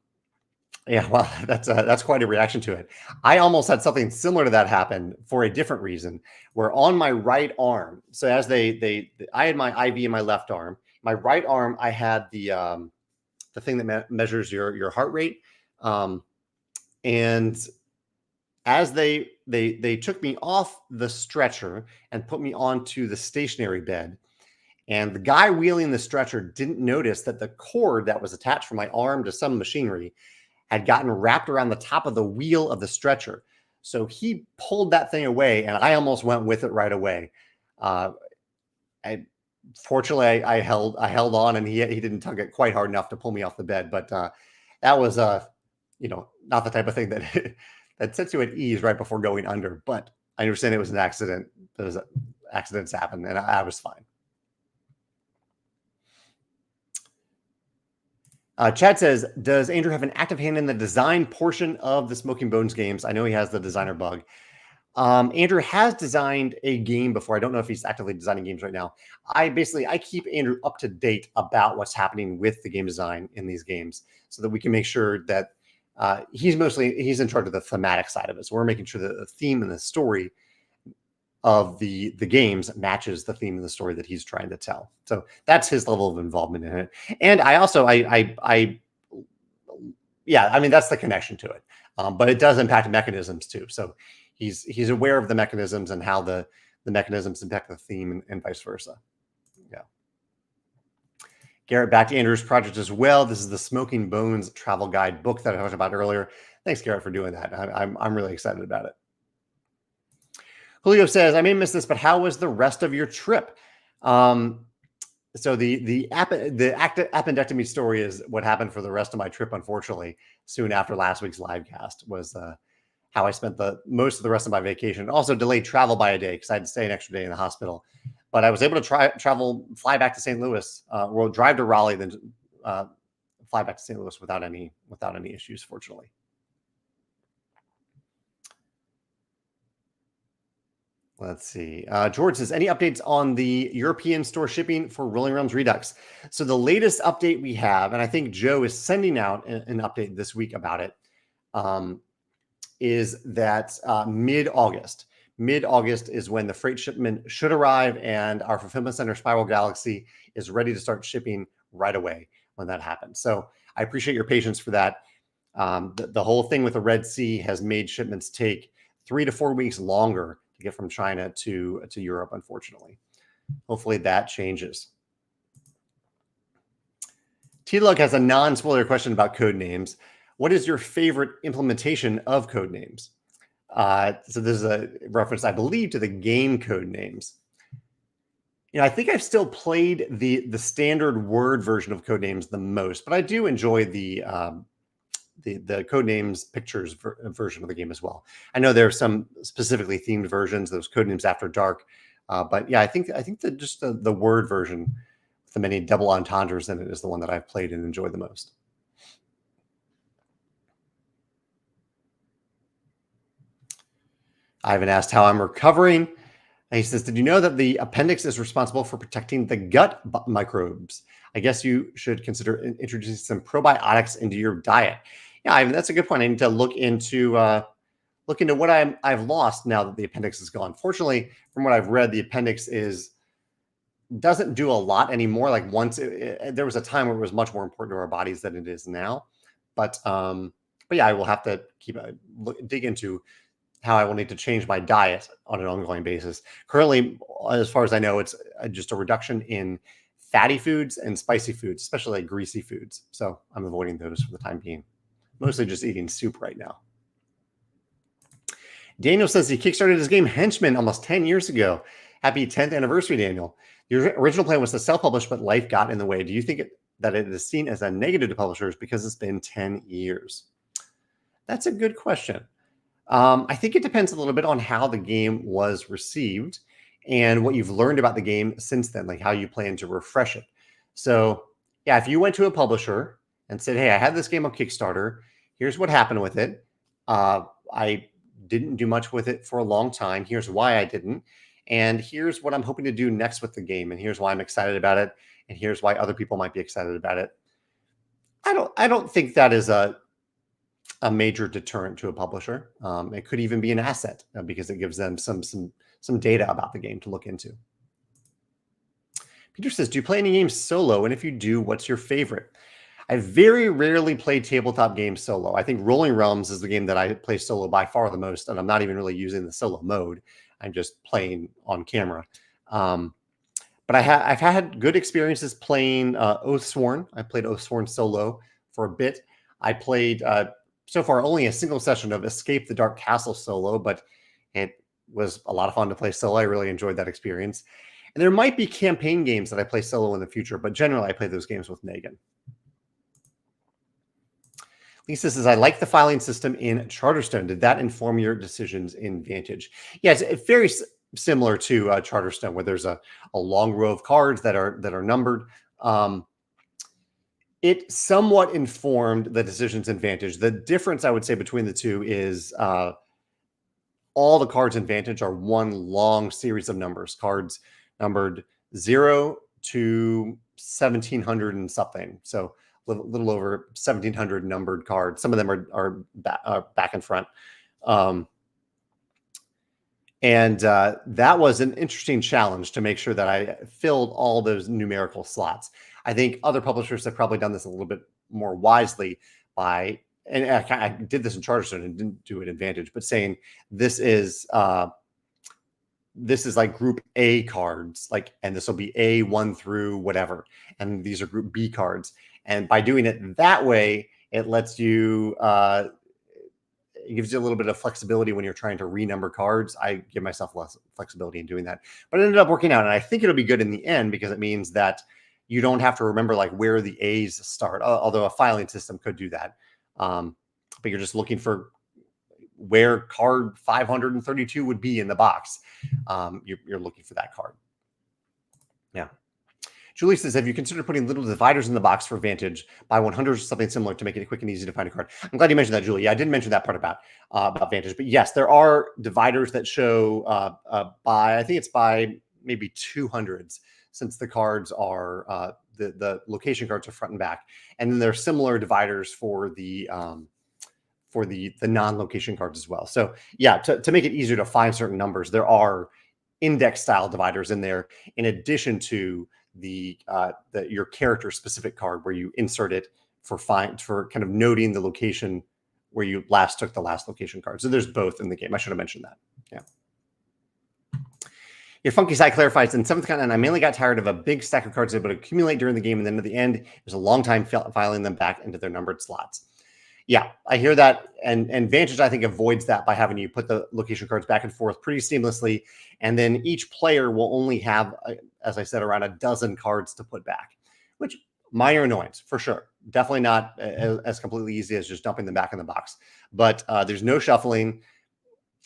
well, that's quite a reaction to it. I almost had something similar to that happen for a different reason, where on my right arm, so as I had my IV in my left arm, my right arm, I had the thing that measures your heart rate. And as they took me off the stretcher and put me onto the stationary bed, and the guy wheeling the stretcher didn't notice that the cord that was attached from my arm to some machinery had gotten wrapped around the top of the wheel of the stretcher. So he pulled that thing away, and I almost went with it right away. Fortunately, I held on, and he didn't tug it quite hard enough to pull me off the bed. But that was not the type of thing that that sets you at ease right before going under. But I understand it was an accident. Accidents happen, and I was fine. Chad says, does Andrew have an active hand in the design portion of the Smoking Bones games? I know he has the designer bug. Andrew has designed a game before. I don't know if he's actively designing games right now. I keep Andrew up to date about what's happening with the game design in these games so that we can make sure that he's in charge of the thematic side of it. So we're making sure that the theme and the story of the games matches the theme of the story that he's trying to tell. So that's his level of involvement in it. And I also, yeah, I mean, that's the connection to it. But it does impact mechanisms too. So he's aware of the mechanisms and how the mechanisms impact the theme and vice versa. Yeah. Garrett, back to Andrew's project as well. This is the Smoking Bones travel guide book that I talked about earlier. Thanks, Garrett, for doing that. I'm really excited about it. Julio says, I may miss this, but how was the rest of your trip? So the appendectomy story is what happened for the rest of my trip, unfortunately, soon after last week's live cast was how I spent most of the rest of my vacation. Also delayed travel by a day because I had to stay an extra day in the hospital. But I was able to fly back to St. Louis, drive to Raleigh, then fly back to St. Louis without any issues, fortunately. Let's see. George says, any updates on the European store shipping for Rolling Realms Redux? So the latest update we have, and I think Joe is sending out an update this week about it, is that mid-August. Mid-August is when the freight shipment should arrive, and our fulfillment center, Spiral Galaxy, is ready to start shipping right away when that happens. So I appreciate your patience for that. The whole thing with the Red Sea has made shipments take 3 to 4 weeks longer to get from China to Europe, unfortunately. Hopefully that changes. T-Lug has a non-spoiler question about code names. What is your favorite implementation of code names? So this is a reference, I believe, to the game code names. I think I've still played the standard Word version of code names the most, but I do enjoy the Codenames Pictures version of the game as well. I know there are some specifically themed versions, those Codenames After Dark, but yeah, I think that just the Word version with the many double entendres in it is the one that I've played and enjoyed the most. Ivan asked how I'm recovering. He says, did you know that the appendix is responsible for protecting the gut microbes? I guess you should consider introducing some probiotics into your diet. Yeah, Ivan, that's a good point. I need to look into what I've lost now that the appendix is gone. Fortunately, from what I've read, the appendix doesn't do a lot anymore. Like there was a time where it was much more important to our bodies than it is now. But yeah, I will have to dig into how I will need to change my diet on an ongoing basis. Currently, as far as I know, it's just a reduction in fatty foods and spicy foods, especially like greasy foods. So I'm avoiding those for the time being. Mostly just eating soup right now. Daniel says he kickstarted his game Henchman almost 10 years ago. Happy 10th anniversary, Daniel. The original plan was to self-publish, but life got in the way. Do you think that it is seen as a negative to publishers because it's been 10 years? That's a good question. I think it depends a little bit on how the game was received and what you've learned about the game since then, like how you plan to refresh it. So yeah, if you went to a publisher and said, hey, I had this game on Kickstarter, here's what happened with it. I didn't do much with it for a long time. Here's why I didn't. And here's what I'm hoping to do next with the game. And here's why I'm excited about it. And here's why other people might be excited about it. I don't think that is a major deterrent to a publisher. It could even be an asset because it gives them some data about the game to look into. Peter says, do you play any games solo? And if you do, what's your favorite? I very rarely play tabletop games solo. I think Rolling Realms is the game that I play solo by far the most, and I'm not even really using the solo mode. I'm just playing on camera. But I've had good experiences playing Oathsworn. I played Oathsworn solo for a bit. I played so far only a single session of Escape the Dark Castle solo, but it was a lot of fun to play solo. I really enjoyed that experience. And there might be campaign games that I play solo in the future, but generally I play those games with Megan. Lisa says, I like the filing system in Charterstone. Did that inform your decisions in Vantage? Yes, it's very similar to Charterstone, where there's a long row of cards that are numbered. It somewhat informed the decisions in Vantage. The difference I would say between the two is all the cards in Vantage are one long series of numbers, cards numbered 0 to 1700 and something. So a little over 1700 numbered cards. Some of them are back and front. And that was an interesting challenge to make sure that I filled all those numerical slots. I think other publishers have probably done this a little bit more wisely by, and I did this in Charterstone and didn't do it in Vantage, but saying this is like group A cards, like, and this will be A1 through whatever, and these are group B cards. And by doing it that way, it lets you, it gives you a little bit of flexibility when you're trying to renumber cards. I give myself less flexibility in doing that, but it ended up working out. And I think it'll be good in the end because it means that you don't have to remember like where the A's start, although a filing system could do that. But you're just looking for where card 532 would be in the box. You're looking for that card. Yeah. Julie says, have you considered putting little dividers in the box for Vantage by 100 or something similar to make it quick and easy to find a card? I'm glad you mentioned that, Julie. Yeah, I didn't mention that part about Vantage, but yes, there are dividers that show I think it's by maybe 200s, since the cards are the location cards are front and back, and then there are similar dividers for the non-location cards as well. So yeah, to make it easier to find certain numbers, there are index style dividers in there, in addition to your character specific card where you insert it for kind of noting the location where you last took the last location card. So there's both in the game. I should have mentioned that. Yeah. Your funky side clarifies, in 7th continent, I mainly got tired of a big stack of cards that would accumulate during the game, and then at the end, it was a long time filing them back into their numbered slots. Yeah, I hear that, and Vantage, I think, avoids that by having you put the location cards back and forth pretty seamlessly, and then each player will only have, as I said, around a dozen cards to put back, which minor annoyance for sure. Definitely not as completely easy as just dumping them back in the box, but there's no shuffling.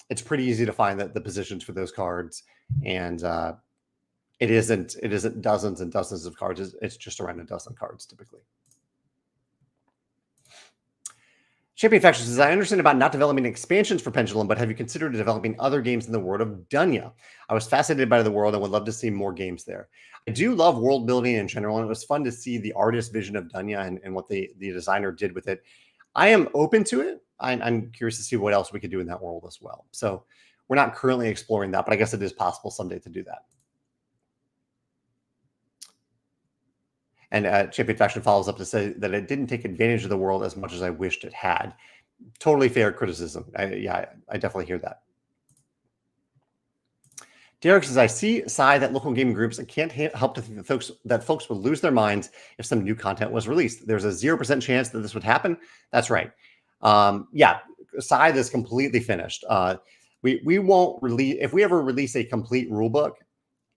It's pretty easy to find the positions for those cards, and it isn't dozens and dozens of cards. It's just around a dozen cards typically. Champion Faction says, I understand about not developing expansions for Pendulum, but have you considered developing other games in the world of Dunya? I was fascinated by the world and would love to see more games there. I do love world building in general, and it was fun to see the artist vision of Dunya and what the designer did with it. I am open to it. I'm curious to see what else we could do in that world as well. So we're not currently exploring that, but I guess it is possible someday to do that. And Champion Faction follows up to say that it didn't take advantage of the world as much as I wished it had. Totally fair criticism. I definitely hear that. Derek says, I see side that local gaming groups can't help to think that folks would lose their minds if some new content was released. There's a 0% chance that this would happen. That's right. Yeah, side is completely finished. We won't release, if we ever release a complete rule book,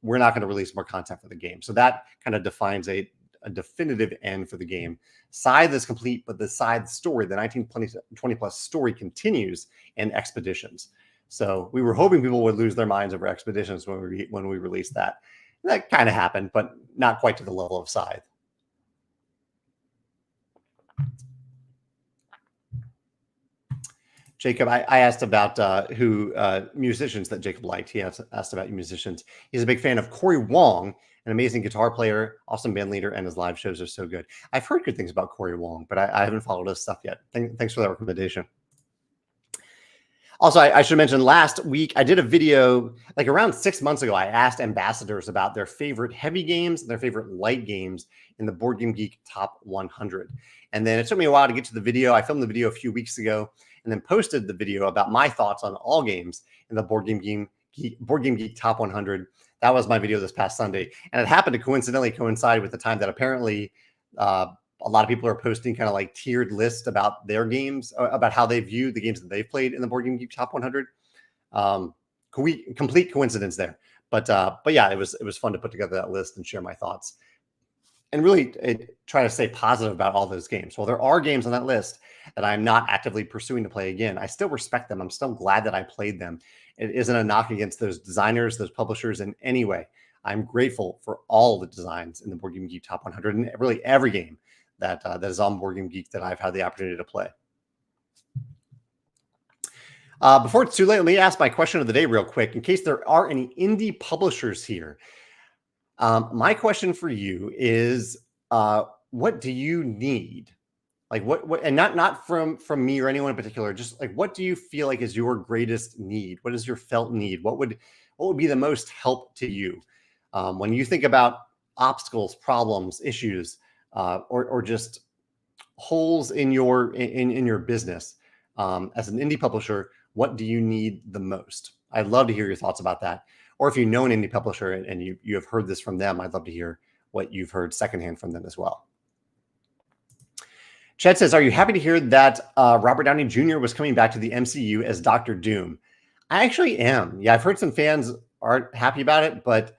we're not going to release more content for the game. So that kind of defines a definitive end for the game. Scythe is complete, but the Scythe story, the 1920 plus story, continues in Expeditions. So we were hoping people would lose their minds over Expeditions when we released that. And that kind of happened, but not quite to the level of Scythe. Jacob, I asked about who musicians that Jacob liked. He asked about musicians. He's a big fan of Corey Wong, an amazing guitar player, awesome band leader, and his live shows are so good. I've heard good things about Corey Wong, but I haven't followed his stuff yet. Thanks for that recommendation. Also, I should mention last week, I did a video, like around 6 months ago, I asked ambassadors about their favorite heavy games and their favorite light games in the Board Game Geek Top 100. And then it took me a while to get to the video. I filmed the video a few weeks ago and then posted the video about my thoughts on all games in the Board Game Geek Top 100. That was my video this past Sunday. And it happened to coincidentally coincide with the time that apparently a lot of people are posting kind of like tiered lists about their games, about how they view the games that they've played in the Board Game Geek Top 100. Complete coincidence there. But yeah, it was fun to put together that list and share my thoughts. And really try to stay positive about all those games. Well, there are games on that list that I'm not actively pursuing to play again. I still respect them. I'm still glad that I played them. It isn't a knock against those designers, those publishers in any way. I'm grateful for all the designs in the Board Game Geek Top 100 and really every game that is on Board Game Geek that I've had the opportunity to play. Before it's too late, let me ask my question of the day real quick, in case there are any indie publishers here. My question for you is, what do you need? Like what, and not from me or anyone in particular, just like, what do you feel like is your greatest need? What is your felt need? What would be the most help to you when you think about obstacles, problems, issues, or just holes in your in your business as an indie publisher? What do you need the most? I'd love to hear your thoughts about that. Or if you know an indie publisher and you have heard this from them, I'd love to hear what you've heard secondhand from them as well. Chad says, are you happy to hear that Robert Downey Jr. was coming back to the MCU as Dr. Doom? I actually am. Yeah, I've heard some fans aren't happy about it, but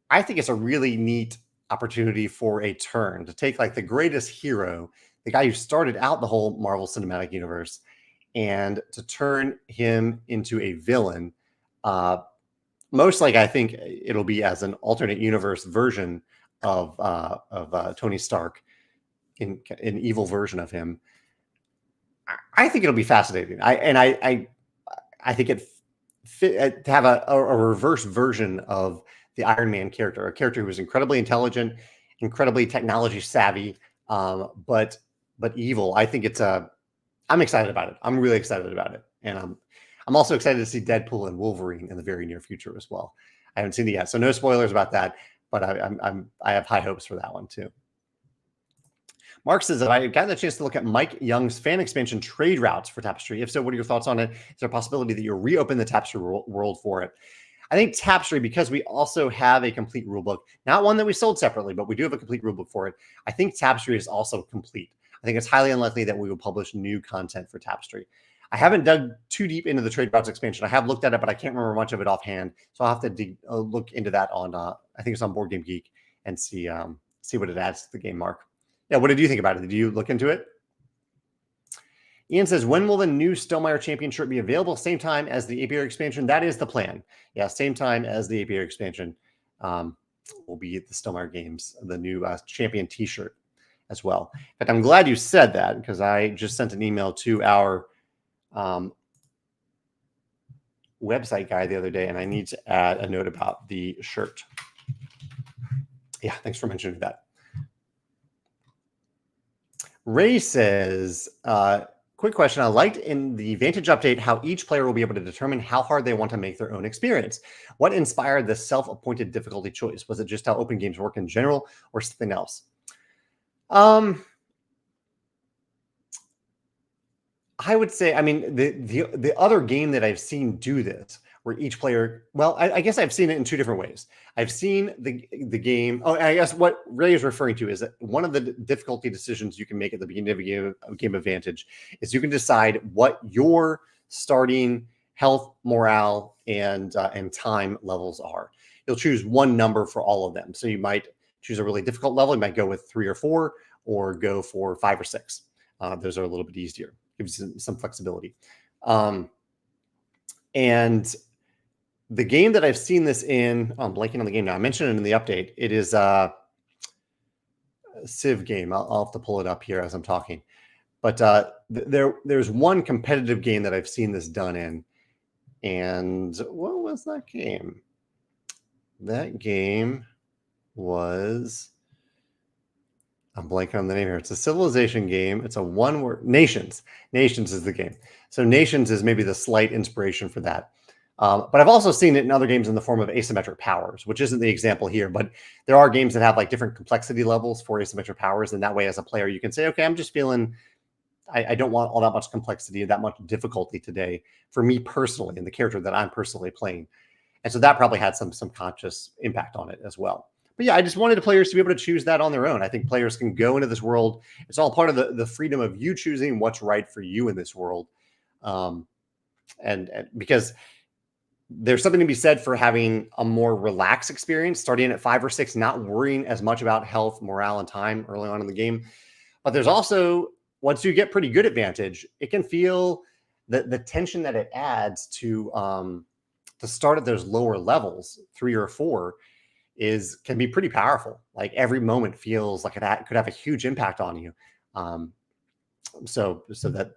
I think it's a really neat opportunity for a turn to take like the greatest hero, the guy who started out the whole Marvel Cinematic Universe, and to turn him into a villain. Most like I think it'll be as an alternate universe version of Tony Stark, in an evil version of him. I think it'll be fascinating. I think it fit to have a reverse version of the Iron Man character, a character who was incredibly intelligent, incredibly technology savvy, but evil. I think I'm excited about it. I'm really excited about it, and I'm also excited to see Deadpool and Wolverine in the very near future as well. I haven't seen it yet, so no spoilers about that. But I have high hopes for that one too. Mark says that I got the chance to look at Mike Young's fan expansion trade routes for Tapestry. If so, what are your thoughts on it? Is there a possibility that you'll reopen the Tapestry world for it? I think Tapestry, because we also have a complete rulebook, not one that we sold separately, but we do have a complete rulebook for it. I think Tapestry is also complete. I think it's highly unlikely that we will publish new content for Tapestry. I haven't dug too deep into the trade routes expansion. I have looked at it, but I can't remember much of it offhand. So I'll have to look into that on, I think it's on Board Game Geek, and see what it adds to the game, Mark. Yeah, what did you think about it? Did you look into it? Ian says, when will the new Stonemaier Champion shirt be available? Same time as the Apiary expansion? That is the plan. Yeah, same time as the Apiary expansion will be the Stonemaier Games, the new Champion t-shirt as well. In fact, I'm glad you said that, because I just sent an email to our website guy the other day, and I need to add a note about the shirt. Yeah, thanks for mentioning that. Ray says, quick question. I liked in the Vantage update how each player will be able to determine how hard they want to make their own experience. What inspired the self-appointed difficulty choice? Was it just how open games work in general, or something else? I would say, I mean, the other game that I've seen do this, where each player, well, I guess I've seen it in two different ways. I've seen the game. Oh, I guess what Ray is referring to is that one of the difficulty decisions you can make at the beginning of a game of Vantage is you can decide what your starting health, morale, and time levels are. You'll choose one number for all of them. So you might choose a really difficult level. You might go with 3 or 4, or go for 5 or 6. Those are a little bit easier. Gives you some flexibility. And the game that I've seen this in, I'm blanking on the game now. I mentioned it in the update. It is a Civ game. I'll have to pull it up here as I'm talking. But there's one competitive game that I've seen this done in. And what was that game? That game was... I'm blanking on the name here. It's a civilization game. It's a one-word... Nations. Nations is the game. So Nations is maybe the slight inspiration for that. But I've also seen it in other games in the form of asymmetric powers, which isn't the example here. But there are games that have like different complexity levels for asymmetric powers. And that way, as a player, you can say, okay, I'm just feeling... I don't want all that much complexity, that much difficulty today for me personally, and the character that I'm personally playing. And so that probably had some conscious impact on it as well. But yeah, I just wanted the players to be able to choose that on their own. I think players can go into this world. It's all part of the freedom of you choosing what's right for you in this world. And because there's something to be said for having a more relaxed experience, starting at 5 or 6, not worrying as much about health, morale, and time early on in the game. But there's also, once you get pretty good at Vantage, it can feel the tension that it adds to start at those lower levels, 3 or 4, can be pretty powerful. Like every moment feels like it could have a huge impact on you. So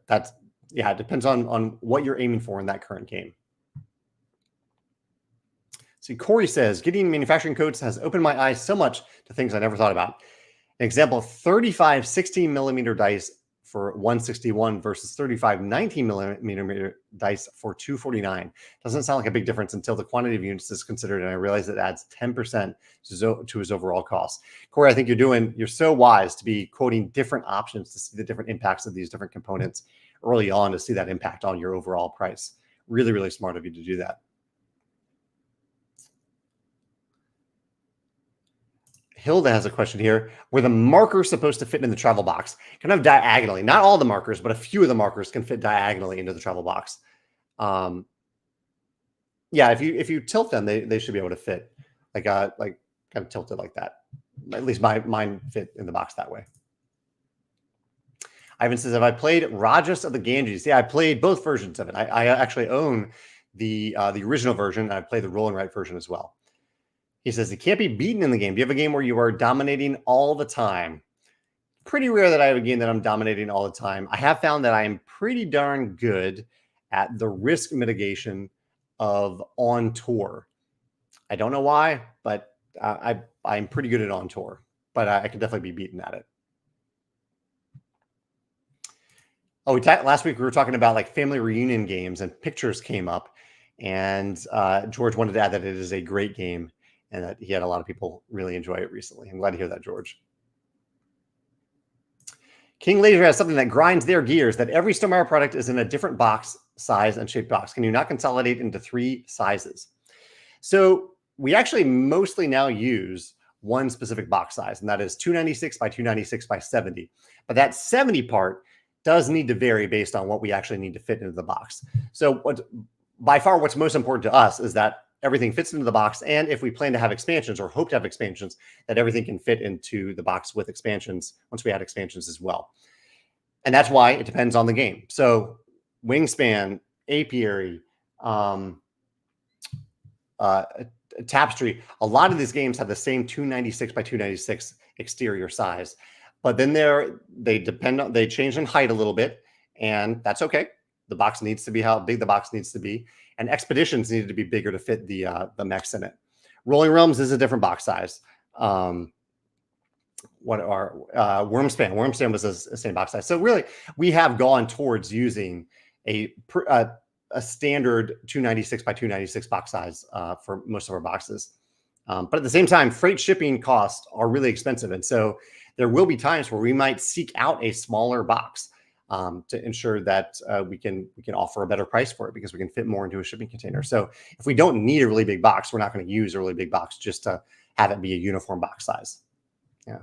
that's Yeah, it depends on what you're aiming for in that current game. See, Corey says, getting manufacturing codes has opened my eyes so much to things I never thought about. An example, 35 16mm dice for 161 versus 35 19mm dice for 249. Doesn't sound like a big difference until the quantity of units is considered, and I realize it adds 10% to his overall cost. Corey, I think you're so wise to be quoting different options to see the different impacts of these different components early on to see that impact on your overall price. Really, really smart of you to do that. Hilda has a question here. Were the markers supposed to fit in the travel box? Kind of diagonally. Not all the markers, but a few of the markers can fit diagonally into the travel box. Yeah, if you tilt them, they should be able to fit like kind of tilted like that. At least mine fit in the box that way. Ivan says, have I played Rajas of the Ganges? Yeah, I played both versions of it. I actually own the original version, and I play the roll and write version as well. He says, it can't be beaten in the game. Do you have a game where you are dominating all the time? Pretty rare that I have a game that I'm dominating all the time. I have found that I am pretty darn good at the risk mitigation of on tour. I don't know why, but I'm pretty good at on tour, but I can definitely be beaten at it. Oh, last week we were talking about like family reunion games, and pictures came up, and George wanted to add that it is a great game and that he had a lot of people really enjoy it recently. I'm glad to hear that, George. King Laser has something that grinds their gears, that every Stonemaier product is in a different box, size, and shaped box. Can you not consolidate into 3 sizes? So we actually mostly now use one specific box size, and that is 296 by 296 by 70. But that 70 part does need to vary based on what we actually need to fit into the box. So by far what's most important to us is that everything fits into the box, and if we plan to have expansions or hope to have expansions, that everything can fit into the box with expansions once we add expansions as well. And that's why it depends on the game. So Wingspan, Apiary, Tapestry, a lot of these games have the same 296 by 296 exterior size, but then they change in height a little bit, and that's okay. The box needs to be how big the box needs to be, and Expeditions needed to be bigger to fit the mechs in it. Rolling Realms is a different box size. Wormspan was the same box size. So really, we have gone towards using a standard 296 by 296 box size for most of our boxes. But at the same time, freight shipping costs are really expensive. And so there will be times where we might seek out a smaller box to ensure that we can offer a better price for it because we can fit more into a shipping container. So if we don't need a really big box, we're not going to use a really big box just to have it be a uniform box size. Yeah.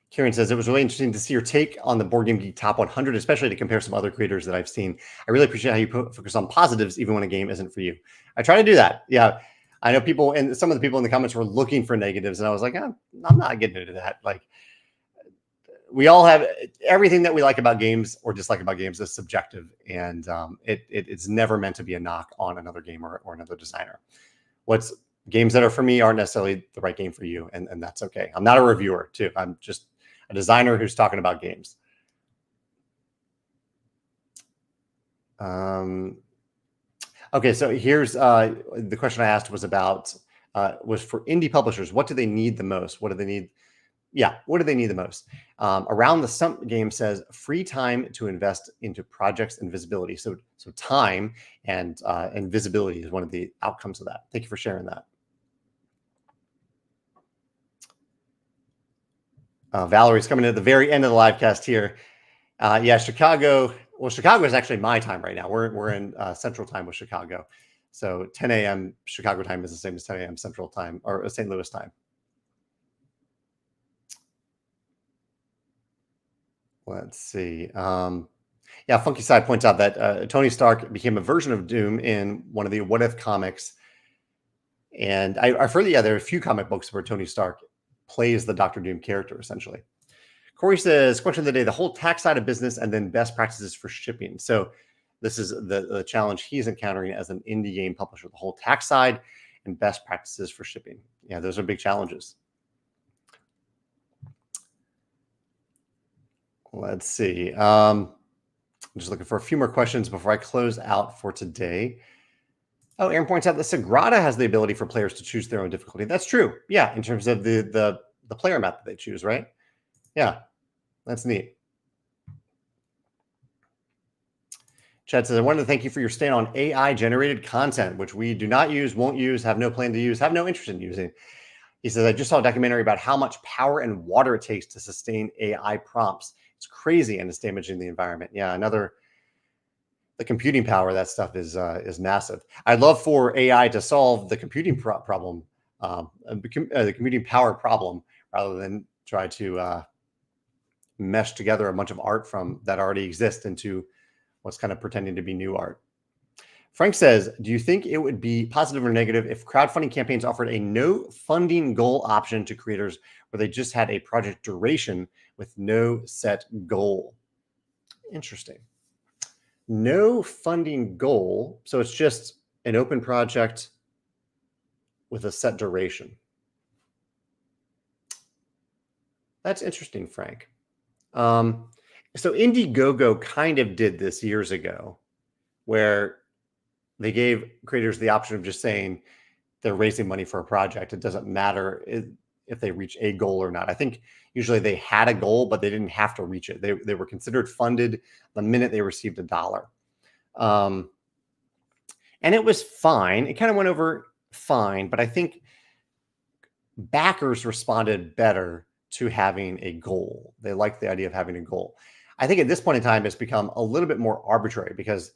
Kieran says, it was really interesting to see your take on the Board Game Geek Top 100, especially to compare some other creators that I've seen. I really appreciate how you focus on positives even when a game isn't for you. I try to do that. Yeah. I know people, and some of the people in the comments were looking for negatives, and I was like, I'm not getting into that. Like, we all have everything that we like about games or dislike about games is subjective, and it's never meant to be a knock on another game or another designer. What's games that are for me aren't necessarily the right game for you, and that's okay. I'm not a reviewer, too. I'm just a designer who's talking about games. Okay, so here's the question I asked was about was for indie publishers. What do they need the most? What do they need? Yeah, what do they need the most? Around the Stump Game says free time to invest into projects and visibility. So time and visibility is one of the outcomes of that. Thank you for sharing that. Valerie's coming at the very end of the live cast here. Yeah, Chicago. Well, Chicago is actually my time right now. We're in Central Time with Chicago. So 10 a.m. Chicago time is the same as 10 a.m. Central Time or St. Louis time. Let's see. Yeah, Funky Side points out that Tony Stark became a version of Doom in one of the What If comics. And I've heard, yeah, there are a few comic books where Tony Stark plays the Doctor Doom character, essentially. Corey says, question of the day, the whole tax side of business and then best practices for shipping. So this is the challenge he's encountering as an indie game publisher, the whole tax side and best practices for shipping. Yeah, those are big challenges. Let's see. I'm just looking for a few more questions before I close out for today. Oh, Aaron points out that Sagrada has the ability for players to choose their own difficulty. That's true. Yeah, in terms of the player map that they choose, right? Yeah, that's neat. Chad says, I wanted to thank you for your stand on AI-generated content, which we do not use, won't use, have no plan to use, have no interest in using. He says, I just saw a documentary about how much power and water it takes to sustain AI prompts. It's crazy and it's damaging the environment. Yeah, the computing power, that stuff is massive. I'd love for AI to solve the computing problem, the computing power problem, rather than try to mesh together a bunch of art from that already exists into what's kind of pretending to be new art. Frank says, do you think it would be positive or negative if crowdfunding campaigns offered a no funding goal option to creators where they just had a project duration with no set goal? Interesting. No funding goal. So it's just an open project with a set duration. That's interesting, Frank. So Indiegogo kind of did this years ago, where they gave creators the option of just saying they're raising money for a project. It doesn't matter if they reach a goal or not. I think usually they had a goal, but they didn't have to reach it. They were considered funded the minute they received $1. And it was fine. It kind of went over fine, but I think backers responded better to having a goal. They liked the idea of having a goal. I think at this point in time, it's become a little bit more arbitrary because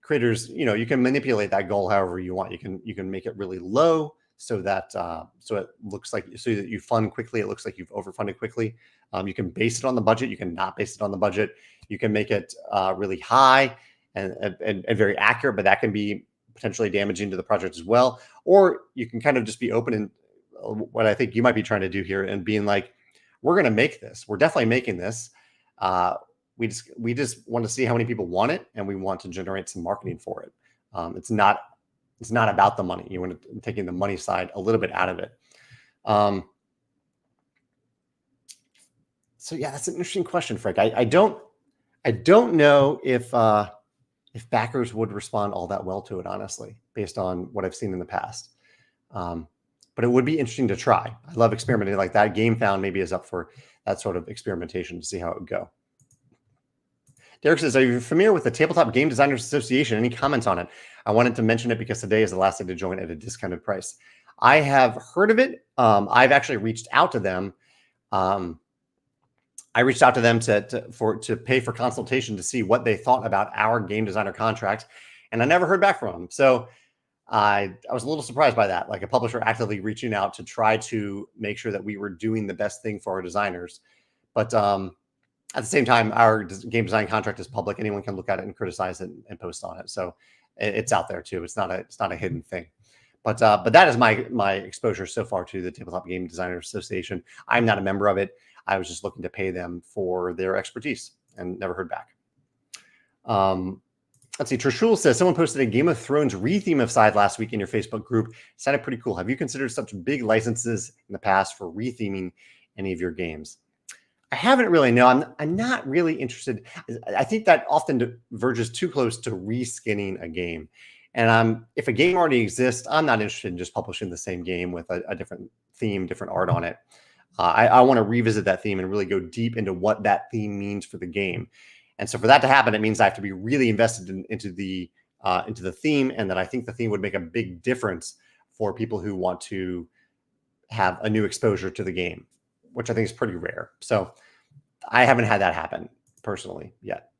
creators, you can manipulate that goal however you want. You can make it really low so that so it looks like so that you fund quickly. It looks like you've overfunded quickly. You can base it on the budget. You can not base it on the budget. You can make it really high and very accurate, but that can be potentially damaging to the project as well. Or you can kind of just be open and what I think you might be trying to do here and being like, we're going to make this. We're definitely making this. We just want to see how many people want it, and we want to generate some marketing for it. It's not about the money. You want to taking the money side a little bit out of it. So yeah, that's an interesting question, Frank. I don't know if backers would respond all that well to it, honestly, based on what I've seen in the past. But it would be interesting to try. I love experimenting like that. GameFound maybe is up for that sort of experimentation to see how it would go. Derek says, are you familiar with the Tabletop Game Designers Association? Any comments on it? I wanted to mention it because today is the last day to join at a discounted price. I have heard of it. I've actually reached out to them. I reached out to them to pay for consultation to see what they thought about our game designer contract, and I never heard back from them. So I was a little surprised by that, like a publisher actively reaching out to try to make sure that we were doing the best thing for our designers. But at the same time, our game design contract is public. Anyone can look at it and criticize it and post on it. So it's out there too. It's not a hidden thing. But that is my exposure so far to the Tabletop Game Designers Association. I'm not a member of it. I was just looking to pay them for their expertise and never heard back. Let's see. Trishul says, someone posted a Game of Thrones retheme of Scythe last week in your Facebook group. It sounded pretty cool. Have you considered such big licenses in the past for retheming any of your games? I haven't really. No, I'm not really interested. I think that often verges too close to reskinning a game. And if a game already exists, I'm not interested in just publishing the same game with a different theme, different art on it. I want to revisit that theme and really go deep into what that theme means for the game. And so for that to happen, it means I have to be really invested into the theme, and that I think the theme would make a big difference for people who want to have a new exposure to the game, which I think is pretty rare. So I haven't had that happen personally yet.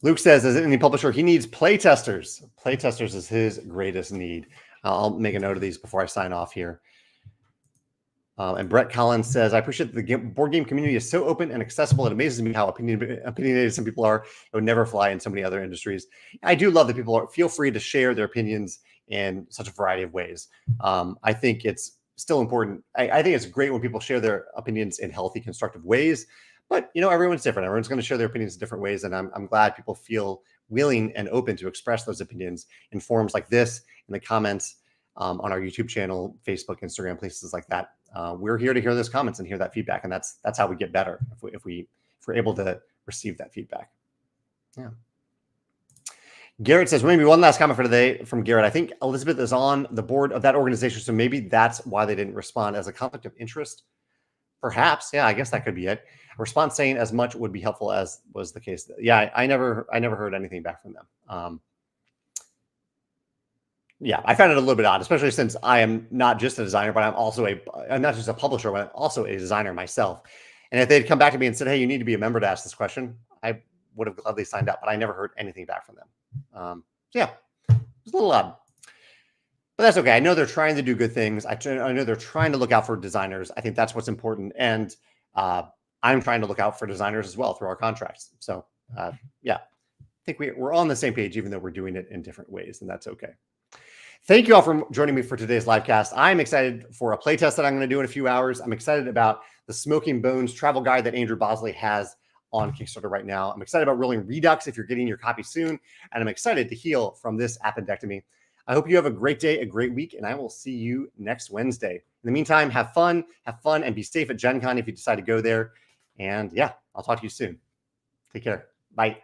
Luke says, as any publisher, he needs playtesters. Playtesters is his greatest need. I'll make a note of these before I sign off here. And Brett Collins says, I appreciate the board game community is so open and accessible. It amazes me how opinionated some people are. It would never fly in so many other industries. I do love that people feel free to share their opinions in such a variety of ways. I think it's still important. I think it's great when people share their opinions in healthy, constructive ways. But, everyone's different. Everyone's going to share their opinions in different ways. And I'm glad people feel willing and open to express those opinions in forums like this, in the comments, on our YouTube channel, Facebook, Instagram, places like that. We're here to hear those comments and hear that feedback. And that's how we get better. If we're able to receive that feedback. Yeah. Garrett says, maybe one last comment for today from Garrett. I think Elizabeth is on the board of that organization, so maybe that's why they didn't respond. As a conflict of interest, perhaps. Yeah, I guess that could be it. A response saying as much would be helpful as was the case. Yeah, I never heard anything back from them. Yeah, I found it a little bit odd, especially since I am not just a designer, but I'm not just a publisher, but I'm also a designer myself. And if they'd come back to me and said, hey, you need to be a member to ask this question, I would have gladly signed up, but I never heard anything back from them. So yeah, it's a little odd, but that's okay. I know they're trying to do good things. I know they're trying to look out for designers. I think that's what's important. And I'm trying to look out for designers as well through our contracts. So yeah, I think we're on the same page, even though we're doing it in different ways, and that's okay. Thank you all for joining me for today's live cast. I'm excited for a playtest that I'm going to do in a few hours. I'm excited about the Smoking Bones travel guide that Andrew Bosley has on Kickstarter right now. I'm excited about rolling Redux if you're getting your copy soon. And I'm excited to heal from this appendectomy. I hope you have a great day, a great week, and I will see you next Wednesday. In the meantime, have fun, and be safe at Gen Con if you decide to go there. And yeah, I'll talk to you soon. Take care. Bye.